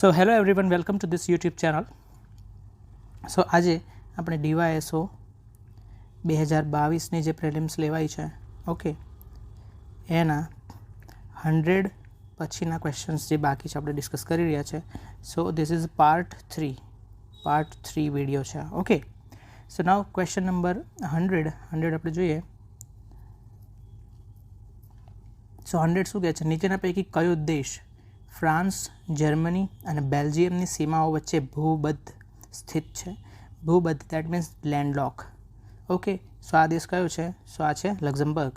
So hello everyone, welcome to this YouTube channel. So આજે આપણે DYSO 2022ની જે prelims લેવાઈ છે ઓકે એના 100 પછીના ક્વેશ્ચન્સ જે બાકી છે આપણે ડિસ્કસ કરી રહ્યા છે. સો ધીસ ઇઝ પાર્ટ 3 વિડીયો છે ઓકે. સો નાવ ક્વેશ્ચન નંબર 100 આપણે જોઈએ. સો 100 શું કહે છે, નીચેના પૈકી કયો દેશ ફ્રાન્સ, જર્મની અને બેલ્જિયમની સીમાઓ વચ્ચે ભૂબદ્ધ સ્થિત છે? ભૂબદ્ધ દેટ મીન્સ લેન્ડલોક ઓકે. સો આ દેશ કયો છે? સો આ છે લક્ઝમબર્ગ.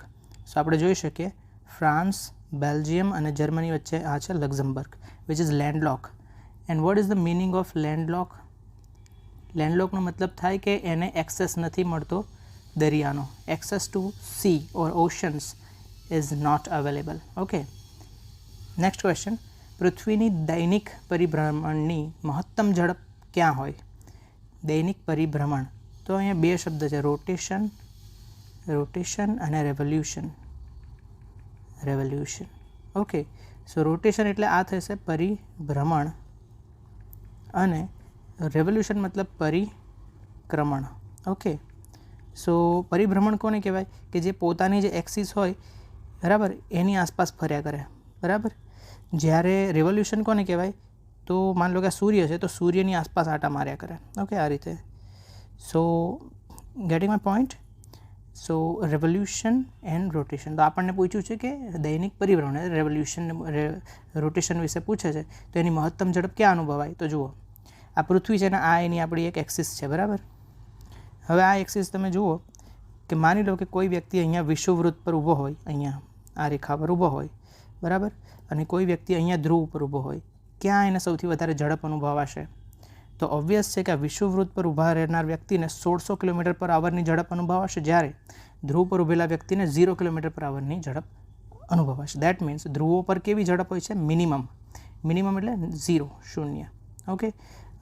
સો આપણે જોઈ શકીએ ફ્રાન્સ, બેલ્જિયમ અને જર્મની વચ્ચે આ છે Luxembourg which is landlocked. And what is the meaning of landlocked? લેન્ડલોકનો મતલબ થાય કે એને એક્સેસ નથી મળતો દરિયાનો. Access to sea or oceans is not available okay. Next question, પૃથ્વીની દૈનિક પરિભ્રમણની મહત્તમ ઝડપ ક્યાં હોય? દૈનિક પરિભ્રમણ તો અહીંયા બે શબ્દ છે, રોટેશન અને રેવોલ્યુશન ઓકે. સો રોટેશન એટલે આ થશે પરિભ્રમણ અને રેવોલ્યુશન મતલબ પરિક્રમણ ઓકે. સો પરિભ્રમણ કોને કહેવાય? કે જે પોતાની જે એક્સિસ હોય બરાબર એની આસપાસ ફર્યા કરે બરાબર. જ્યારે રેવોલ્યુશન કોને કહેવાય? તો માન લો કે સૂર્ય છે તો સૂર્યની આસપાસ આટા માર્યા કરે ઓકે આ રીતે. So getting my point. So revolution and rotation. તો આપણને પૂછ્યું છે કે દૈનિક પરિભ્રમણ રેવોલ્યુશન રોટેશન વિશે પૂછે છે તો એની મહત્તમ ઝડપ ક્યાં અનુભવાય? તો જુઓ આ પૃથ્વી છે ને આ એની આપણી એક એક્સિસ છે બરાબર. હવે આ એક્સિસ તમે જુઓ કે માની લો કે કોઈ વ્યક્તિ અહીંયા વિષુવવૃત્ત પર ઊભો હોય, અહીંયા આ રેખા પર ઊભો હોય બરાબર, અને કોઈ વ્યક્તિ અહીંયા ધ્રુવ પર ઊભો હોય, ક્યાં એને સૌથી વધારે ઝડપ અનુભવાશે? તો ઓબ્વિયસ છે કે આ વિષુવવૃત્ત પર ઊભા રહેનાર વ્યક્તિને 1600 કિલોમીટર પર આવરની ઝડપ અનુભવાશે, જ્યારે ધ્રુવ પર ઊભેલા વ્યક્તિને 0 કિલોમીટર પર આવરની ઝડપ અનુભવાશે. દેટ મીન્સ ધ્રુવો પર કેવી ઝડપ હોય છે? મિનિમમ એટલે 0 શૂન્ય ઓકે,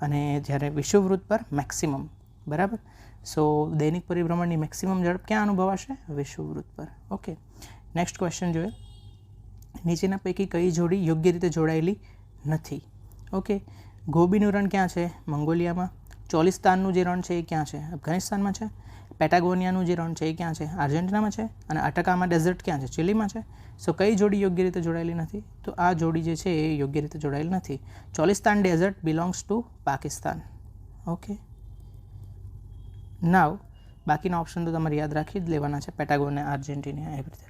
અને જ્યારે વિષુવવૃત્ત પર મેક્સિમમ બરાબર. સો દૈનિક પરિભ્રમણની મેક્સિમમ ઝડપ ક્યાં અનુભવાશે? વિષુવવૃત્ત પર ઓકે. નેક્સ્ટ ક્વેશ્ચન જોઈએ, નીચેના પૈકી કઈ જોડી યોગ્ય રીતે જોડાયેલી નથી? ઓકે. ગોબીનું રણ ક્યાં છે? મંગોલિયામાં. ચોલિસ્તાનનું જે રણ છે એ ક્યાં છે? અફઘાનિસ્તાનમાં છે. પેટાગોનિયાનું જે રણ છે એ ક્યાં છે? આર્જેન્ટિનામાં છે. અને અટકામા ડેઝર્ટ ક્યાં છે? ચિલીમાં છે. સો કઈ જોડી યોગ્ય રીતે જોડાયેલી નથી? તો આ જોડી જે છે એ યોગ્ય રીતે જોડાયેલી નથી. Cholistan desert belongs to Pakistan okay. Now બાકીના ઓપ્શન તો તમારે યાદ રાખી જ લેવાના છે, પેટાગોનિયા, આર્જેન્ટિના એવી રીતે.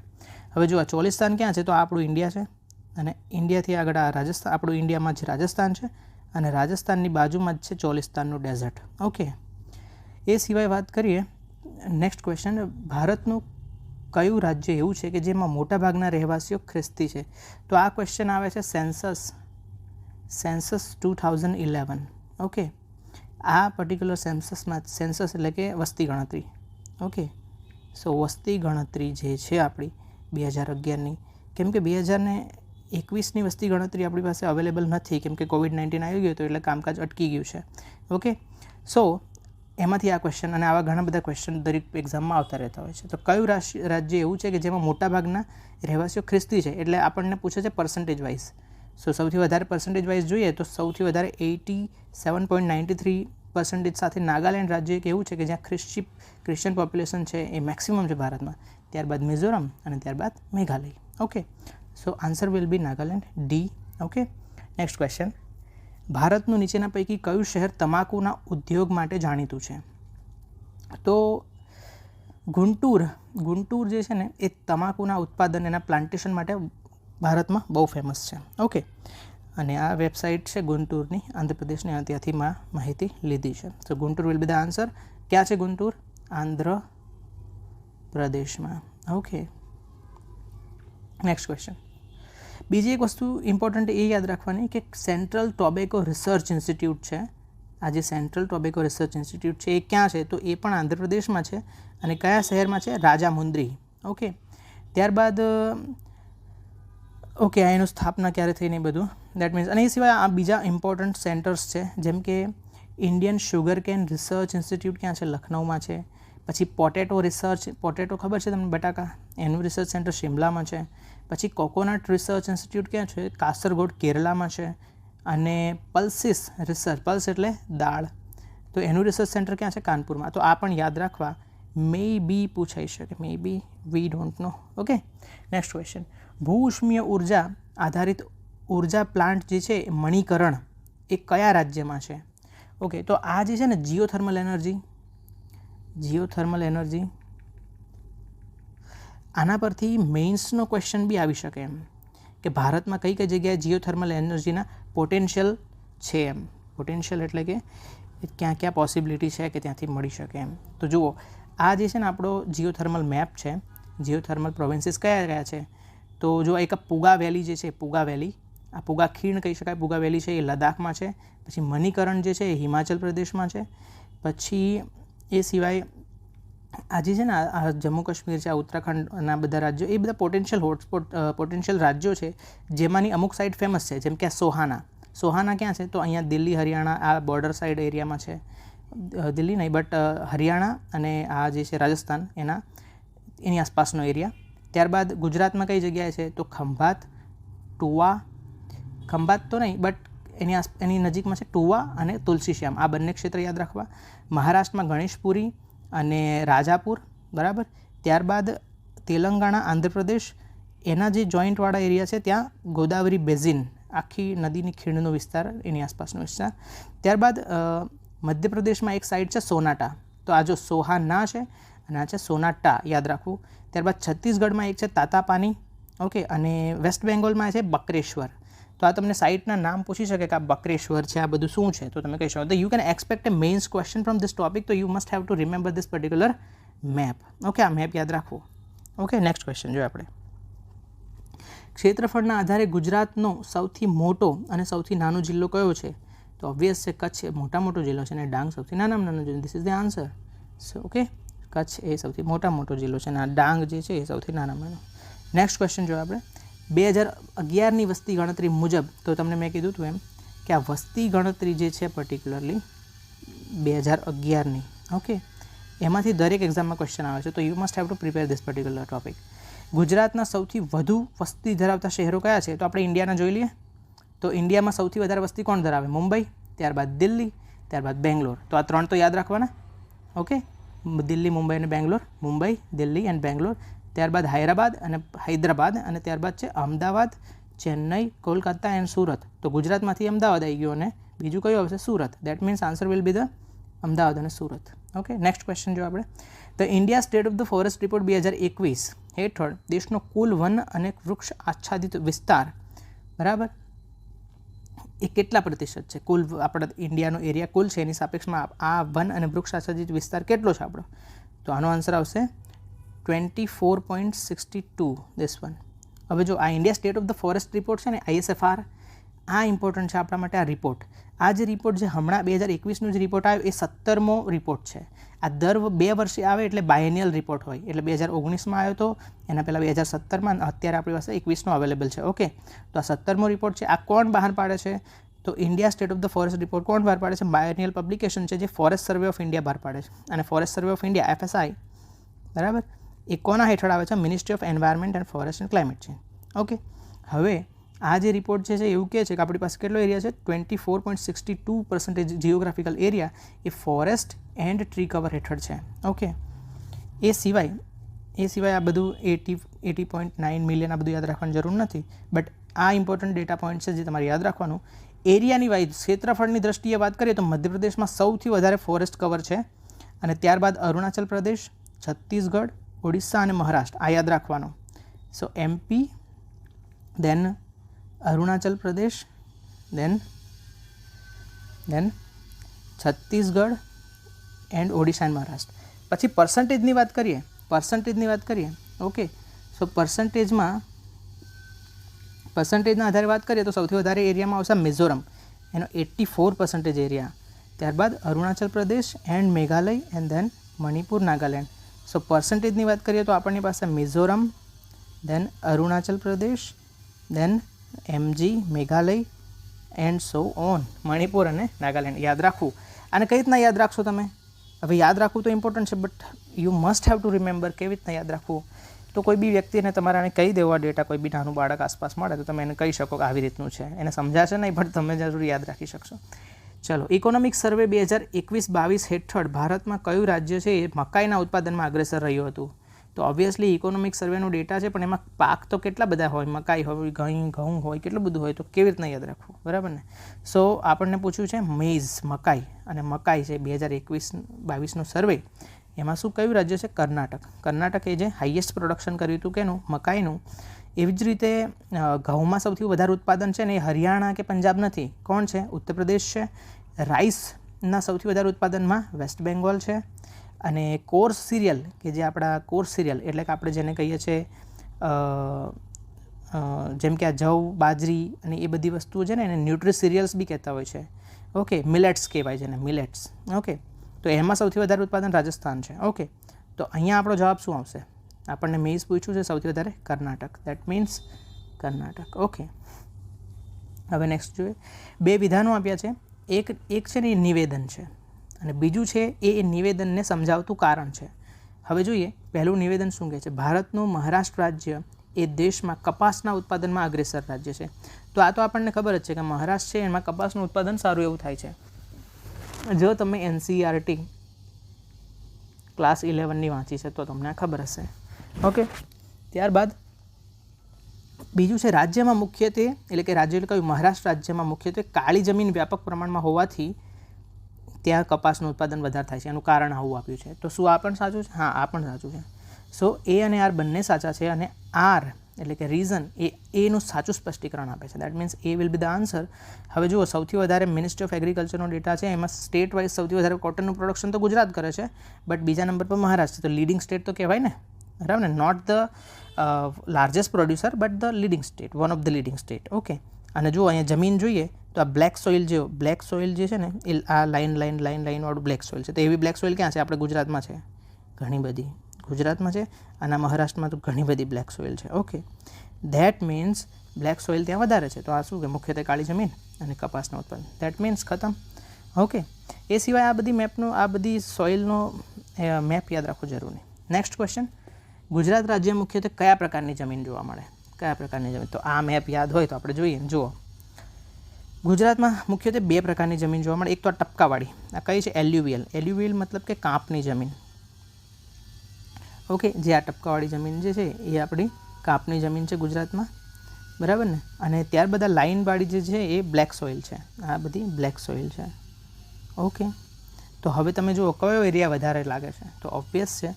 હવે જો આ ચોલિસ્તાન ક્યાં છે? તો આ આપણું ઇન્ડિયા છે, અને ઇન્ડિયાથી આગળ આ રાજસ્થાન, આપણું ઇન્ડિયામાં જ રાજસ્થાન છે, અને રાજસ્થાનની બાજુમાં જ છે ચોલિસ્તાનનું ડેઝર્ટ ઓકે. એ સિવાય વાત કરીએ નેક્સ્ટ ક્વેશ્ચન, ભારતનું કયું રાજ્ય એવું છે કે જેમાં મોટાભાગના રહેવાસીઓ ખ્રિસ્તી છે? તો આ ક્વેશ્ચન આવે છે સેન્સસ 2011 ઓકે. આ પર્ટિક્યુલર સેન્સસ એટલે કે વસ્તી ગણતરી ઓકે. સો વસ્તી ગણતરી જે છે આપણી 2011ની, કેમ કે 2021ની વસ્તી ગણતરી આપણી પાસે અવેલેબલ નથી, કેમ કે COVID-19 આવી ગયું હતું એટલે કામકાજ અટકી ગયું છે ઓકે. સો એમાંથી આ ક્વેશ્ચન અને આવા ઘણા બધા ક્વેશ્ચન દરેક એક્ઝામમાં આવતા રહેતા હોય છે. તો કયું રાજ્ય એવું છે કે જેમાં મોટાભાગના રહેવાસીઓ ખ્રિસ્તી છે? એટલે આપણને પૂછે છે પર્સન્ટેજ વાઇઝ. સો સૌથી વધારે પર્સન્ટેજ વાઇઝ જોઈએ તો સૌથી વધારે 87.93% સાથે નાગાલેન્ડ રાજ્ય એક એવું છે કે જ્યાં ક્રિશ્ચિયન પોપ્યુલેશન છે એ મેક્સિમમ છે ભારતમાં. ત્યારબાદ મિઝોરમ અને ત્યારબાદ Meghalaya okay. So answer will be Nagaland, D okay. Next question, ભારતનું નીચેના પૈકી કયું શહેર તમાકુના ઉદ્યોગ માટે જાણીતું છે? તો ગુંટૂર જે છે ને એ તમાકુના ઉત્પાદન, એના પ્લાન્ટેશન માટે ભારતમાં બહુ ફેમસ છે ઓકે. અને આ વેબસાઇટ છે ગુંટૂરની, આંધ્રપ્રદેશની, ત્યાંથી માહિતી લીધી છે. સો ગુંટૂર વિલ બી ધ આન્સર. ક્યાં છે ગુંટૂર? આંધ્રપ્રદેશમાં ઓકે. નેક્સ્ટ ક્વેશ્ચન, બીજી એક વસ્તુ ઇમ્પોર્ટન્ટ એ યાદ રાખવાની કે સેન્ટ્રલ ટોબેકો રિસર્ચ ઇન્સ્ટિટ્યૂટ છે, આ જે સેન્ટ્રલ ટોબેકો રિસર્ચ ઇન્સ્ટિટ્યૂટ છે એ ક્યાં છે? તો એ પણ આંધ્રપ્રદેશમાં છે, અને કયા શહેરમાં છે? રાજામુંદ્રી ઓકે. ત્યારબાદ ઓકે એનું સ્થાપના ક્યારે થઈ ને બધું દેટ મીન્સ. અને એ સિવાય આ બીજા ઇમ્પોર્ટન્ટ સેન્ટર્સ છે, જેમ કે Indian sugar can research institute ક્યાં છે? લખનૌમાં છે. પછી પોટેટો ખબર છે તમને, બટાકા, એનું રિસર્ચ સેન્ટર શિમલામાં છે. પછી કોકોનટ રિસર્ચ ઇન્સ્ટિટ્યૂટ ક્યાં છે? કાસરગોડ, કેરલામાં છે. અને પલ્સિસ રિસર્ચ, પલ્સ એટલે દાળ, તો એનું રિસર્ચ સેન્ટર ક્યાં છે? કાનપુરમાં. તો આ પણ યાદ રાખવા, મે બી પૂછાઈ શકે, maybe, we don't know. Okay, next question. ભૂ ઉષ્મીય ઉર્જા આધારિત ઉર્જા પ્લાન્ટ જે છે મણિકરણ એ કયા રાજ્યમાં છે? ઓકે, તો આ જે છે ને જીઓથર્મલ એનર્જી, આના પરથી મેઇન્સનો ક્વેશ્ચન બી આવી શકે એમ કે ભારતમાં કઈ કઈ જગ્યાએ જીઓથર્મલ એનર્જીના પોટેન્શિયલ છે એમ. પોટેન્શિયલ એટલે કે ક્યાં ક્યાં પોસિબિલિટી છે કે ત્યાંથી મળી શકે એમ. તો જુઓ, આ જે છે ને આપણો જીઓથર્મલ મેપ છે. જીઓથર્મલ પ્રોવિન્સીસ કયા કયા છે? તો જો એક પુગા વેલી જે છે, પુગા વેલી, આ પુગા ખીણ કહી શકાય, પુગા વેલી છે એ લદ્દાખમાં છે. પછી મણિકરણ જે છે એ હિમાચલ પ્રદેશમાં છે. પછી એ સિવાય આ જે છે ને આ જમ્મુ કાશ્મીર છે, આ ઉત્તરાખંડના બધા રાજ્યો, એ બધા પોટેન્શિયલ હોટસ્પોટ, પોટેન્શિયલ રાજ્યો છે જેમાંની અમુક સાઇડ ફેમસ છે. જેમ કે આ સોહાના ક્યાં છે? તો અહીંયા દિલ્હી હરિયાણા આ બોર્ડર સાઇડ એરિયામાં છે. દિલ્હી નહીં બટ હરિયાણા અને આ જે છે રાજસ્થાન એની આસપાસનો એરિયા. ત્યારબાદ ગુજરાતમાં કઈ જગ્યાએ છે? તો ખંભાત તો નહીં બટ એની નજીકમાં છે ટુવા અને તુલસીશ્યામ, આ બંને ક્ષેત્ર યાદ રાખવા. મહારાષ્ટ્રમાં ગણેશપુરી અને રાજાપુર, બરાબર. ત્યારબાદ તેલંગાણા, આંધ્રપ્રદેશ, એના જે જોઈન્ટવાળા એરિયા છે ત્યાં ગોદાવરી બેઝિન, આખી નદીની ખીણનો વિસ્તાર, એની આસપાસનો વિસ્તાર. ત્યારબાદ મધ્યપ્રદેશમાં એક સાઈડ છે સોનાટા, તો આ જો સોહાના છે અને આ છે સોનાટા, યાદ રાખવું. ત્યારબાદ છત્તીસગઢમાં એક છે તાતાપાની, ઓકે, અને વેસ્ટ બેંગોલમાં છે બક્રેશ્વર. તો આ તમને સાઇટના નામ પૂછી શકે કે આ બક્રેશ્વર છે, આ બધું શું છે, તો તમે કહી શકો. તો you can expect a mains question from this topic, તો you must have to remember this particular map. Okay, આ મેપ યાદ રાખવું. ઓકે, નેક્સ્ટ ક્વેશ્ચન જોઈએ આપણે. ક્ષેત્રફળના આધારે ગુજરાતનો સૌથી મોટો અને સૌથી નાનો જિલ્લો કયો છે? તો ઓબ્વિયસ છે કચ્છ મોટો જિલ્લો છે અને ડાંગ સૌથી નાનો જિલ્લો. This is the answer. So okay, Kutch એ સૌથી મોટો જિલ્લો છે અને આ ડાંગ જે છે એ સૌથી નાનો. નેક્સ્ટ ક્વેશ્ચન જોઈએ આપણે. 2011ની વસ્તી ગણતરી મુજબ, તો તમને મેં કીધું હતું એમ કે આ વસ્તી ગણતરી જે છે પર્ટિક્યુલરલી 2011ની, ઓકે, એમાંથી દરેક એક્ઝામમાં ક્વેશ્ચન આવે છે. તો you must have to prepare this particular topic. ગુજરાતના સૌથી વધુ વસ્તી ધરાવતા શહેરો કયા છે? તો આપણે ઇન્ડિયાના જોઈ લઈએ. તો ઇન્ડિયામાં સૌથી વધારે વસ્તી કોણ ધરાવે? મુંબઈ, ત્યારબાદ દિલ્હી, ત્યારબાદ બેંગ્લોર. તો આ ત્રણ તો યાદ રાખવાના. ઓકે, દિલ્હી, મુંબઈ અને બેંગ્લોર. મુંબઈ, દિલ્હી એન્ડ બેંગ્લોર. ત્યારબાદ હૈદરાબાદ અને ત્યારબાદ છે અમદાવાદ, ચેન્નઈ, કોલકાતા એન્ડ સુરત. તો ગુજરાતમાંથી અમદાવાદ આવી ગયો અને બીજું કયું આવશે? Surat. That means answer will be the Ahmedabad અને સુરત. ઓકે, નેક્સ્ટ ક્વેશ્ચન જો આપણે. The India state of the forest report 2021 હેઠળ દેશનો કુલ વન અને વૃક્ષ આચ્છાદિત વિસ્તાર, બરાબર, એ કેટલા પ્રતિશત છે? કુલ આપણા ઇન્ડિયાનો એરિયા કુલ છે એની સાપેક્ષમાં આ વન અને વૃક્ષ આચ્છાદિત વિસ્તાર કેટલો છે આપણો? તો આનો આન્સર આવશે 24.62, ધીસ વન. હવે જો આ India state of the forest report છે ને, ISFR, આ ઇમ્પોર્ટન્ટ છે આપણા માટે. આ રિપોર્ટ, આ જે રિપોર્ટ જે હમણાં 2021નો જે રિપોર્ટ આવ્યો એ 17મો રિપોર્ટ છે. આ દર 2 વર્ષે આવે એટલે બાયનિયલ રિપોર્ટ હોય. એટલે 2019માં આવ્યો હતો, એના પહેલાં 2017માં, અત્યારે આપણી પાસે 21નો અવેલેબલ છે. ઓકે, તો આ 17મો રિપોર્ટ છે. આ કોણ બહાર પાડે છે? તો India state of the forest report કોણ બહાર પાડે છે? બાયનિયલ પબ્લિકેશન છે જે ફોરેસ્ટ સર્વે ઓફ ઇન્ડિયા બહાર પાડે છે. અને forest survey of India, FSI, બરાબર, એ કોના હેઠળ આવે છે? Ministry of environment and forest and climate change. Okay, હવે આ જે રિપોર્ટ છે એવું કહે છે કે આપણી પાસે કેટલો એરિયા છે? 24.62% geographical area A forest and tree cover હેઠળ છે. ઓકે, એ સિવાય આ બધું 80.9 મિલિયન, આ બધું યાદ રાખવાની જરૂર નથી. બટ આ ઇમ્પોર્ટન્ટ ડેટા પોઈન્ટ છે જે તમારે યાદ રાખવાનું. એરિયાની વાઇઝ ક્ષેત્રફળની દ્રષ્ટિએ વાત કરીએ તો મધ્યપ્રદેશમાં સૌથી વધારે ફોરેસ્ટ કવર છે અને ત્યારબાદ અરુણાચલ પ્રદેશ, છત્તીસગઢ, ઓડિશા અને મહારાષ્ટ્ર, આ યાદ રાખવાનું. સો MP, then Arunachal Pradesh, then Chhattisgarh and Odisha and Maharashtra. પછી પર્સન્ટેજની વાત કરીએ. ઓકે, સો પર્સન્ટેજના આધારે વાત કરીએ તો સૌથી વધારે એરિયામાં આવશે મિઝોરમ, એનો 84% એરિયા. ત્યારબાદ Arunachal Pradesh and Meghalaya and then Manipur, Nagaland. So પર્સન્ટેજની વાત કરીએ તો આપણી પાસે Mizoram, then Arunachal Pradesh, then MG, Meghalaya and so on, Manipur અને નાગાલેન્ડ. યાદ રાખવું. અને કઈ રીતના યાદ રાખશો તમે? હવે યાદ રાખવું તો ઇમ્પોર્ટન્ટ છે, but you must have to remember. કેવી રીતના યાદ રાખવું? તો કોઈ બી વ્યક્તિને તમારે આને કહી દેવા ડેટા, કોઈ બી નાનું બાળક આસપાસ મળે તો તમે એને કહી શકો કે આવી રીતનું છે. એને સમજાશે નહીં પણ તમે જરૂર યાદ રાખી શકશો. ચલો, ઇકોનોમિક સર્વે 2021-22 હેઠળ ભારતમાં કયું રાજ્ય છે એ મકાઈના ઉત્પાદનમાં અગ્રેસર રહ્યું હતું? તો ઓબ્વિયસલી ઇકોનોમિક સર્વેનો ડેટા છે, પણ એમાં પાક તો કેટલા બધા હોય, મકાઈ હોય, ઘઉં હોય, કેટલું બધું હોય, તો કેવી રીતના યાદ રાખવું, બરાબર ને? સો આપણને પૂછ્યું છે મેઇઝ, મકાઈ, અને મકાઈ છે 2021-22નો સર્વે, એમાં શું કયું રાજ્ય છે? કર્ણાટક. કર્ણાટક એ જે હાઈએસ્ટ પ્રોડક્શન કર્યું હતું કેનું? મકાઈનું. એવી જ રીતે ઘઉંમાં સૌથી વધારે ઉત્પાદન છે ને એ હરિયાણા કે પંજાબ નથી. કોણ છે? ઉત્તર પ્રદેશ છે. રાઈસના સૌથી વધારે ઉત્પાદનમાં વેસ્ટ બેંગોલ છે. અને કોર્સ સિરિયલ, કે જે આપણા કોર્સ સિરિયલ એટલે કે આપણે જેને કહીએ છીએ જેમ કે આ જવ, બાજરી અને એ બધી વસ્તુઓ છે ને એને ન્યુટ્રી સિરિયલ્સ બી કહેતા હોય છે. ઓકે, મિલેટ્સ કહેવાય છે ને, મિલેટ્સ. ઓકે, તો એમાં સૌથી વધારે ઉત્પાદન રાજસ્થાન છે. ઓકે, તો અહીંયા આપણો જવાબ શું આવશે? આપણને મેઇઝ પૂછ્યું છે, સૌથી વધારે Karnataka. That means Karnataka. Okay, હવે નેક્સ્ટ જોઈએ. 2 વિધાનો આપ્યા છે. એક છે ને એ નિવેદન છે અને બીજું છે એ નિવેદનને સમજાવતું કારણ છે. હવે જોઈએ, પહેલું નિવેદન શું કહે છે? ભારતનું મહારાષ્ટ્ર રાજ્ય એ દેશમાં કપાસના ઉત્પાદનમાં અગ્રેસર રાજ્ય છે. તો આ તો આપણને ખબર જ છે કે મહારાષ્ટ્ર છે એમાં કપાસનું ઉત્પાદન સારું એવું થાય છે. જો તમે NCERT ક્લાસ 11ની વાંચી છે તો તમને ખબર હશે. ઓકે, ત્યારબાદ બીજું છે રાજ્યમાં મુખ્યત્વે, એટલે કે રાજ્ય એટલે કયું? મહારાષ્ટ્ર રાજ્યમાં મુખ્યત્વે કાળી જમીન વ્યાપક પ્રમાણમાં હોવાથી ત્યાં કપાસનું ઉત્પાદન વધારે થાય છે. એનું કારણ આવું આપ્યું છે. તો શું આ પણ સાચું છે? હા, આ પણ સાચું છે. સો એ અને આર બંને સાચા છે અને આર એટલે કે રીઝન એનું સાચું સ્પષ્ટીકરણ આપે છે. That means A will be the answer. હવે જુઓ, સૌથી વધારે મિનિસ્ટ્રી ઓફ એગ્રીકલ્ચરનો ડેટા છે, એમાં સ્ટેટ વાઇઝ સૌથી વધારે કોટનનું પ્રોડક્શન તો ગુજરાત કરે છે, બટ બીજા નંબર પર મહારાષ્ટ્ર. તો લીડિંગ સ્ટેટ તો કહેવાય ને, બરાબર ને? Not the largest producer but the leading state, one of the leading state. Okay, અને જુઓ અહીંયા જમીન જોઈએ તો આ બ્લેક સોઇલ જે છે ને એ આ લાઇન વાળું બ્લેક સોઇલ છે. તો એવી બ્લેક સોઇલ ક્યાં છે? આપણે ગુજરાતમાં છે, ઘણી બધી ગુજરાતમાં છે, અને મહારાષ્ટ્રમાં તો ઘણી બધી બ્લેક સોઇલ છે. Okay, that means black soil ત્યાં વધારે છે. તો આ શું કે મુખ્યત્વે કાળી જમીન અને કપાસનો ઉત્પાદન. ધેટ મીન્સ ખતમ. ઓકે, એ સિવાય આ બધી સોઇલનો મેપ યાદ રાખવો જરૂરી. નેક્સ્ટ ક્વેશ્ચન, ગુજરાત રાજ્ય મુખ્યત્વે કયા પ્રકારની જમીન જોવા મળે? કયા પ્રકારની જમીન? તો આ મેપ યાદ હોય તો આપણે જોઈએ. જુઓ, ગુજરાતમાં મુખ્યત્વે 2 પ્રકારની જમીન જોવા મળે. એક તો આ ટપકાવાળી, આ કઈ છે? એલ્યુવિયલ. એલ્યુવિયલ મતલબ કે કાંપની જમીન. ઓકે, જે આ ટપકાવાળી જમીન જે છે એ આપણી કાંપની જમીન છે ગુજરાતમાં, બરાબર ને? અને ત્યારબાદ આ લાઇનવાળી જે છે એ બ્લેક સોઇલ છે. આ બધી બ્લેક સોઇલ છે. ઓકે, તો હવે તમે જુઓ કયો એરિયા વધારે લાગે છે? તો ઓબ્વિયસ છે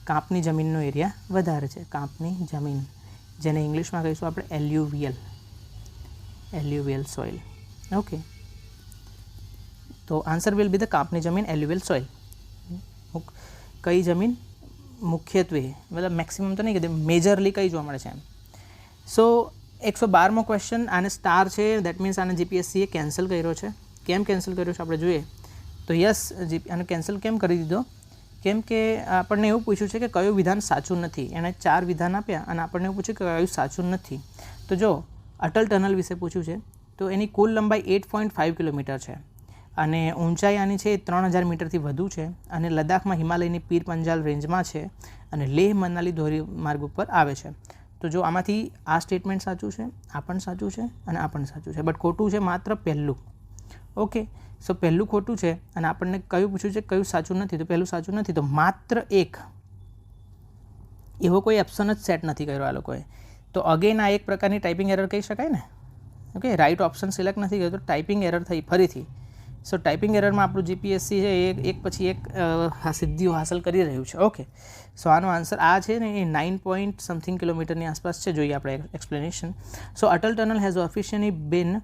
કાંપની જમીનનો એરિયા વધારે છે. કાંપની જમીન, જેને ઇંગ્લિશમાં કહીશું આપણે એલ્યુવિયલ સોઇલ. ઓકે, તો આન્સર વિલ બી ધ કાંપની જમીન, એલ્યુવિયલ સોઇલ. કઈ જમીન મુખ્યત્વે, મતલબ મેક્સિમમ તો નહીં કીધું, મેજરલી કઈ જોવા મળે છે એમ. સો 112મો ક્વેશ્ચન, આને સ્ટાર છે. દેટ મીન્સ આને GPSCએ કેન્સલ કર્યો છે. કેમ કેન્સલ કર્યો છે આપણે જોઈએ તો યસ, આને કેન્સલ કેમ કરી દીધો? કેમ કે આપણને એવું પૂછ્યું છે કે કયું વિધાન સાચું નથી. એણે 4 વિધાન આપ્યા અને આપણને એવું પૂછ્યું કે કયું સાચું નથી. તો જો અટલ ટનલ વિશે પૂછ્યું છે, તો એની કુલ લંબાઈ 8.5 કિલોમીટર છે અને ઊંચાઈ આની છે 3000 મીટરથી વધુ છે અને લદ્દાખમાં હિમાલયની પીર પંજાલ રેન્જમાં છે અને લેહ મનાલી ધોરીમાર્ગ ઉપર આવે છે. તો જો આમાંથી આ સ્ટેટમેન્ટ સાચું છે, આ પણ સાચું છે અને આ પણ સાચું છે, બટ ખોટું છે માત્ર પહેલું. ઓકે, સો પહેલું ખોટું છે અને આપણને કયું પૂછ્યું છે કયું સાચું નથી? તો પહેલું સાચું નથી. તો માત્ર એક, એવો કોઈ ઓપ્શન જ સેટ નથી કર્યો આ લોકોએ. તો અગેન આ એક પ્રકારની ટાઈપિંગ એરર કહી શકાય ને. ઓકે, રાઈટ ઓપ્શન સિલેક્ટ નથી કર્યો તો ટાઈપિંગ એરર થઈ ફરીથી. સો ટાઈપિંગ એરરમાં આપણું GPSC છે એ એક પછી એક સિદ્ધિઓ હાંસલ કરી રહ્યું છે. ઓકે, સો આનો આન્સર આ છે ને એ 9 કિલોમીટરની આસપાસ છે. જોઈએ આપણે explanation. So Atal tunnel has officially been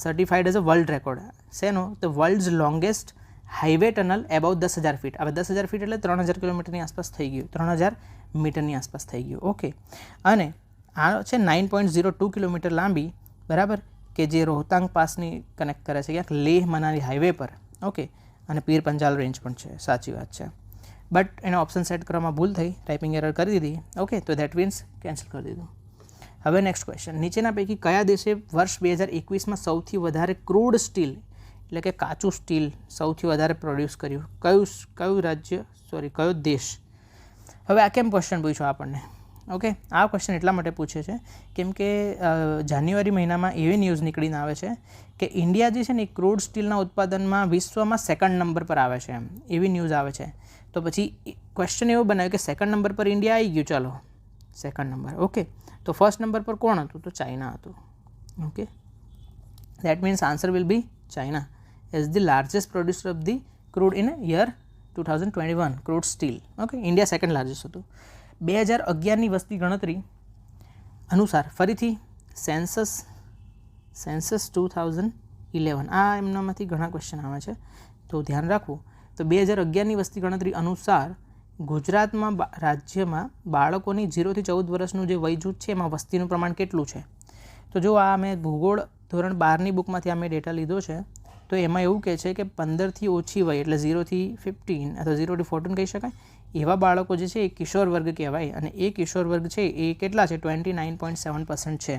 certified as a world record. શેનો? The world's longest highway tunnel about 10,000 feet. હવે 10,000 ફીટ એટલે 3000 કિલોમીટરની આસપાસ થઈ ગયું, 3000 મીટરની આસપાસ થઈ ગયું. ઓકે, અને આ છે 9.02 કિલોમીટર લાંબી, બરાબર, કે જે રોહતાંગ પાસની કનેક્ટ કરે છે ક્યાંક લેહ મનાલી હાઈવે પર. ઓકે, અને પીર પંજાલ રેન્જ પણ છે. સાચી વાત છે, બટ એને ઓપ્શન સેટ કરવામાં ભૂલ થઈ, ટાઈપિંગ એરર કરી દીધી. ઓકે, તો ધેટ મીન્સ કેન્સલ કરી દીધું. હવે નેક્સ્ટ ક્વેશ્ચન, નીચેના પૈકી કયા દેશે વર્ષ 2021માં સૌથી વધારે ક્રૂડ સ્ટીલ એટલે કે કાચું સ્ટીલ સૌથી વધારે પ્રોડ્યુસ કર્યું? કયું રાજ્ય, કયો દેશ? હવે આ કેમ ક્વેશ્ચન પૂછ્યો આપણને? ઓકે, આ ક્વેશ્ચન એટલા માટે પૂછે છે કેમ કે જાન્યુઆરી મહિનામાં એવી ન્યૂઝ નીકળીને આવે છે કે ઇન્ડિયા જે છે ને એ ક્રૂડ સ્ટીલના ઉત્પાદનમાં વિશ્વમાં સેકન્ડ નંબર પર આવે છે, એમ એવી ન્યૂઝ આવે છે. તો પછી ક્વેશ્ચન એવો બનાવ્યો કે સેકન્ડ નંબર પર ઇન્ડિયા આવી ગયું, ચાલો સેકન્ડ નંબર. ઓકે, તો ફર્સ્ટ નંબર પર કોણ હતું? તો ચાઇના હતું. Okay, that means answer will be China as the largest producer of the crude in year 2021 crude steel. Okay, India second largest હતું. 2011ની વસ્તી ગણતરી અનુસાર ફરીથી સેન્સસ 2011 આ એમનામાંથી ઘણા ક્વેશ્ચન આવે છે તો ધ્યાન રાખવું. તો 2011ની વસ્તી ગણતરી અનુસાર ગુજરાતમાં રાજ્યમાં બાળકોની 0 થી 14 વર્ષનું જે વય જૂથ છે એમાં વસ્તીનું પ્રમાણ કેટલું છે? તો જો આ મેં ભૂગોળ ધોરણ 12ની બુકમાંથી આ મેં ડેટા લીધો છે. તો એમાં એવું કહે છે કે 15થી ઓછી વય એટલે 0 થી 15 અથવા 0 થી 14 કહી શકાય એવા બાળકો જે છે એ કિશોર વર્ગ કહેવાય. અને એ કિશોર વર્ગ છે એ કેટલા છે? 29.7% છે,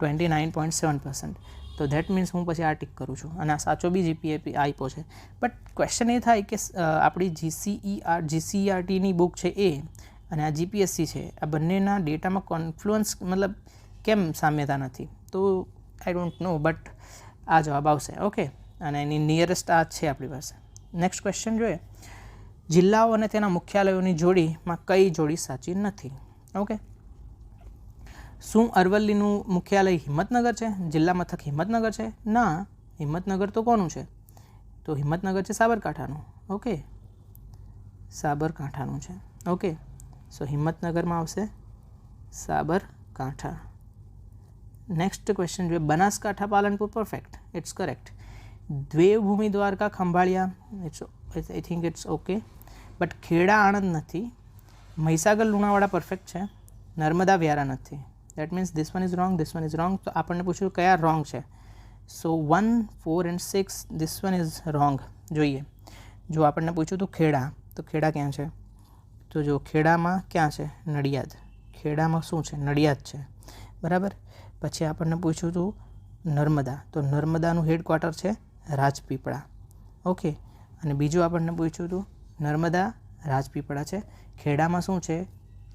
29.7%. તો ધેટ મીન્સ હું પછી આ ટીક કરું છું અને આ સાચો બી જીપીએ આપ્યો છે. બટ ક્વેશ્ચન એ થાય કે આપણી જીસીઈઆરટીની બુક છે એ અને આ જીપીએસસી છે આ બંનેના ડેટામાં કોન્ફ્લુઅન્સ મતલબ કેમ સામ્યતા નથી? તો આઈ ડોન્ટ નો, બટ આ જવાબ આવશે. ઓકે, અને એની નિયરેસ્ટ આ છે આપણી પાસે. નેક્સ્ટ ક્વેશ્ચન જોઈએ. જિલ્લાઓ અને તેના મુખ્યાલયોની જોડીમાં કઈ જોડી સાચી નથી? ઓકે, શું અરવલ્લીનું મુખ્યાલય હિંમતનગર છે? જિલ્લા મથક હિંમતનગર છે? ના, હિંમતનગર તો કોનું છે? તો હિંમતનગર છે સાબરકાંઠાનું. ઓકે, સાબરકાંઠાનું છે. ઓકે, સો હિંમતનગરમાં આવશે સાબરકાંઠા. નેક્સ્ટ ક્વેશ્ચન જોઈએ. Banaskantha Palanpur, perfect, it's correct. Devbhumi Dwarka Khambhalia, it's I think it's okay. But Kheda Anand નથી. મહીસાગર લુણાવાડા પરફેક્ટ છે. નર્મદા વ્યારા નથી. That means this one is wrong, this one is wrong. તો આપણને પૂછ્યું કયા રોંગ છે? So 1, 4 and 6 this one is wrong. જોઈએ, જો આપણને પૂછ્યું હતું ખેડા, તો ખેડા ક્યાં છે? તો જો ખેડામાં ક્યાં છે? નડિયાદ. ખેડામાં શું છે? નડિયાદ છે, બરાબર. પછી આપણને પૂછ્યું હતું નર્મદા, તો નર્મદાનું હેડક્વાર્ટર છે રાજપીપળા. ઓકે, અને બીજું આપણને પૂછ્યું હતું નર્મદા રાજપીપળા છે. ખેડામાં શું છે?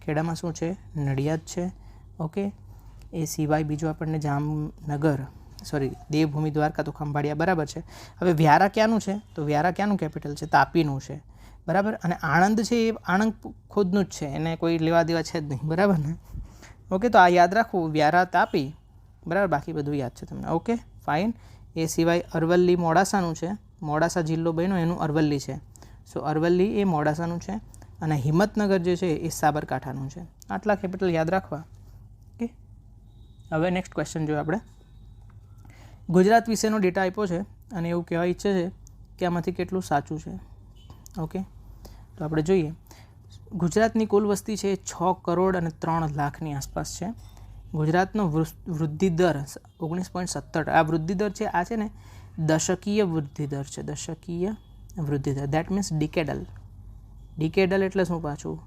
ખેડામાં શું છે? નડિયાદ છે. ઓકે, એ સિવાય બીજું આપણને જામનગર દેવભૂમિ દ્વારકા તો ખંભાળિયા, બરાબર છે. હવે વ્યારા ક્યાંનું છે? તો વ્યારા ક્યાંનું કેપિટલ છે? તાપીનું છે, બરાબર. અને આણંદ છે એ આણંદ ખુદનું જ છે, એને કોઈ લેવા દેવા છે જ નહીં, બરાબર ને? ઓકે, તો આ યાદ રાખવું, વ્યારા તાપી, બરાબર. બાકી બધું યાદ છે તમને. Okay, fine. એ સિવાય અરવલ્લી મોડાસાનું છે, મોડાસા જિલ્લો બન્યો એનું અરવલ્લી છે. સો અરવલ્લી એ મોડાસાનું છે અને હિંમતનગર જે છે એ સાબરકાંઠાનું છે. આટલા કેપિટલ યાદ રાખવા. ઓકે, હવે નેક્સ્ટ ક્વેશ્ચન જોઈએ આપણે. ગુજરાત વિશેનો ડેટા આપ્યો છે અને એવું કહેવા ઈચ્છે છે કે આમાંથી કેટલું સાચું છે. ઓકે, તો આપણે જોઈએ. ગુજરાતની કુલ વસ્તી છે 6 કરોડ અને 3 લાખની આસપાસ છે. ગુજરાતનો વૃદ્ધિ દર 19.70. આ વૃદ્ધિ દર છે આ છે ને દશકીય વૃદ્ધિ દર છે, દશકીય વૃદ્ધિ દર. That means ડિકેડલ. ડિકેડલ એટલે શું પાછું?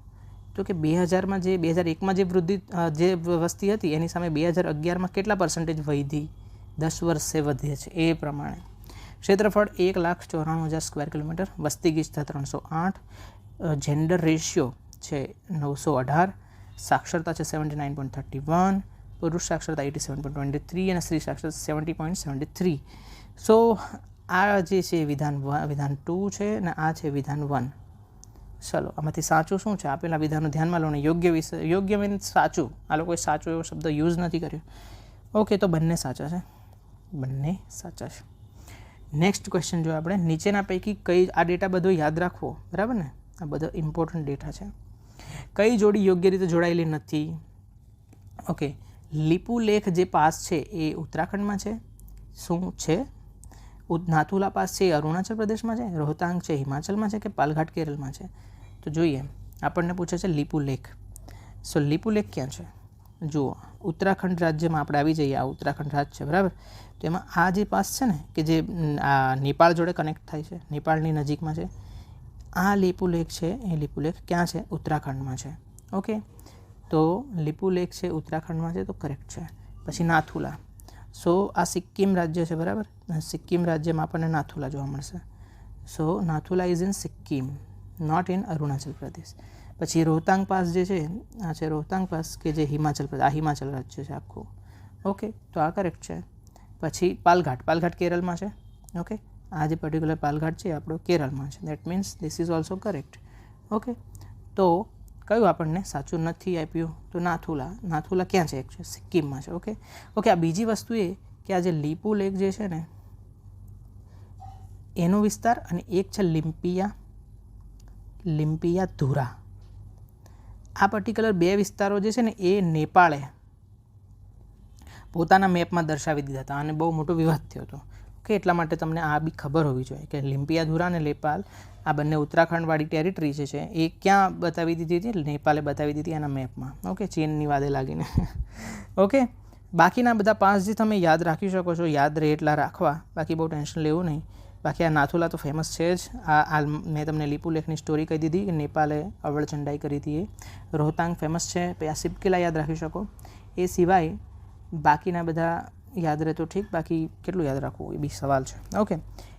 તો કે 2000માં જે 2001માં જે વસ્તી હતી એની સામે 2011માં કેટલા પર્સન્ટેજ વધી? 10 વર્ષે વધે છે એ પ્રમાણે. ક્ષેત્રફળ 1,94,000 સ્ક્વેર કિલોમીટર. વસ્તી ગીચતા 308. જેન્ડર રેશિયો છે 918. સાક્ષરતા છે 79.31. પુરુષ સાક્ષરતા 87.23 અને સ્ત્રી સાક્ષરતા 70.73. સો આ જે છે વિધાન 2 છે અને આ છે વિધાન 1. ચલો, આમાંથી સાચું શું છે? આપેલા વિધાનો ધ્યાનમાં લો ને યોગ્ય મીન્સ સાચું. આ લોકોએ સાચો એવો શબ્દ યુઝ નથી કર્યો. ઓકે, તો બંને સાચા છે, બંને સાચા છે. નેક્સ્ટ ક્વેશ્ચન જો આપણે. નીચેના પૈકી કઈ, આ ડેટા બધો યાદ રાખવો, બરાબર ને? આ બધો ઇમ્પોર્ટન્ટ ડેટા છે. કઈ જોડી યોગ્ય રીતે જોડાયેલી નથી? ઓકે, લીપુલેખ જે પાસ છે એ ઉત્તરાખંડમાં છે. શું છે? નાથુલા પાસ છે એ અરુણાચલ પ્રદેશમાં છે. રોહતાંગ છે હિમાચલમાં છે કે પાલઘાટ કેરળમાં છે? તો જોઈએ, આપણને પૂછે છે લીપુલેખ. સો લીપુલેખ ક્યાં છે? જુઓ, ઉત્તરાખંડ રાજ્યમાં આપણે આવી જઈએ. આ ઉત્તરાખંડ રાજ્ય છે, બરાબર. તો એમાં આ જે પાસ છે ને કે જે આ નેપાળ જોડે કનેક્ટ થાય છે, નેપાળની નજીકમાં છે, આ લીપુલેખ છે એ લીપુલેખ ક્યાં છે? ઉત્તરાખંડમાં છે. ઓકે, તો લીપુલેખ છે ઉત્તરાખંડમાં છે તો કરેક્ટ છે. પછી નાથુલા. સો આ સિક્કિમ રાજ્ય છે, બરાબર. સિક્કિમ રાજ્યમાં આપણને નાથુલા જોવા મળશે. So Nathula is in Sikkim, not in Arunachal Pradesh. પછી રોહતાંગ પાસ જે છે આ છે રોહતાંગ પાસ કે જે હિમાચલ પ્રદેશ, આ હિમાચલ રાજ્ય છે આખું. ઓકે, તો આ કરેક્ટ છે. પછી પાલઘાટ કેરળમાં છે. ઓકે, આ જે પર્ટિક્યુલર પાલઘાટ છે આપણો કેરળમાં છે. That means this is also correct. Okay, તો કયું આપણને સાચું નથી આપ્યું? તો નાથુલા ક્યાં છે? એકચ્યુઅલી સિક્કિમમાં છે. ઓકે, આ બીજી વસ્તુ એ કે આ જે લીપુ લેક જે છે ને એનો વિસ્તાર અને એક છે લિમ્પિયા ધુરા. આ પર્ટિક્યુલર બે વિસ્તારો જે છે ને એ નેપાળે પોતાના મેપમાં દર્શાવી દીધા હતા અને બહુ મોટો વિવાદ થયો હતો. ઓકે, એટલા માટે તમને આ બી ખબર હોવી જોઈએ કે લિમ્પિયા ધુરા અને નેપાળ આ બંને ઉત્તરાખંડવાળી ટેરિટરી જે છે એ ક્યાં બતાવી દીધી હતી? નેપાળે બતાવી દીધી એના મેપમાં. ઓકે, ચીનની વાદે લાગીને. ઓકે, બાકીના બધા 5 જે તમે યાદ રાખી શકો છો, યાદ રહે એટલા રાખવા, બાકી બહુ ટેન્શન લેવું નહીં. બાકી આ નાથુલા તો ફેમસ છે જ. આ મેં તમને લીપુ લેકની સ્ટોરી કહી દીધી કે નેપાળે અવળચંડાઈ કરી હતી એ. રોહતાંગ ફેમસ છે. પછી આ સિપકિલા યાદ રાખી શકો. એ સિવાય બાકીના બધા યાદ રહે તો ઠીક, બાકી કેટલું યાદ રાખવું એ બી સવાલ છે. ઓકે,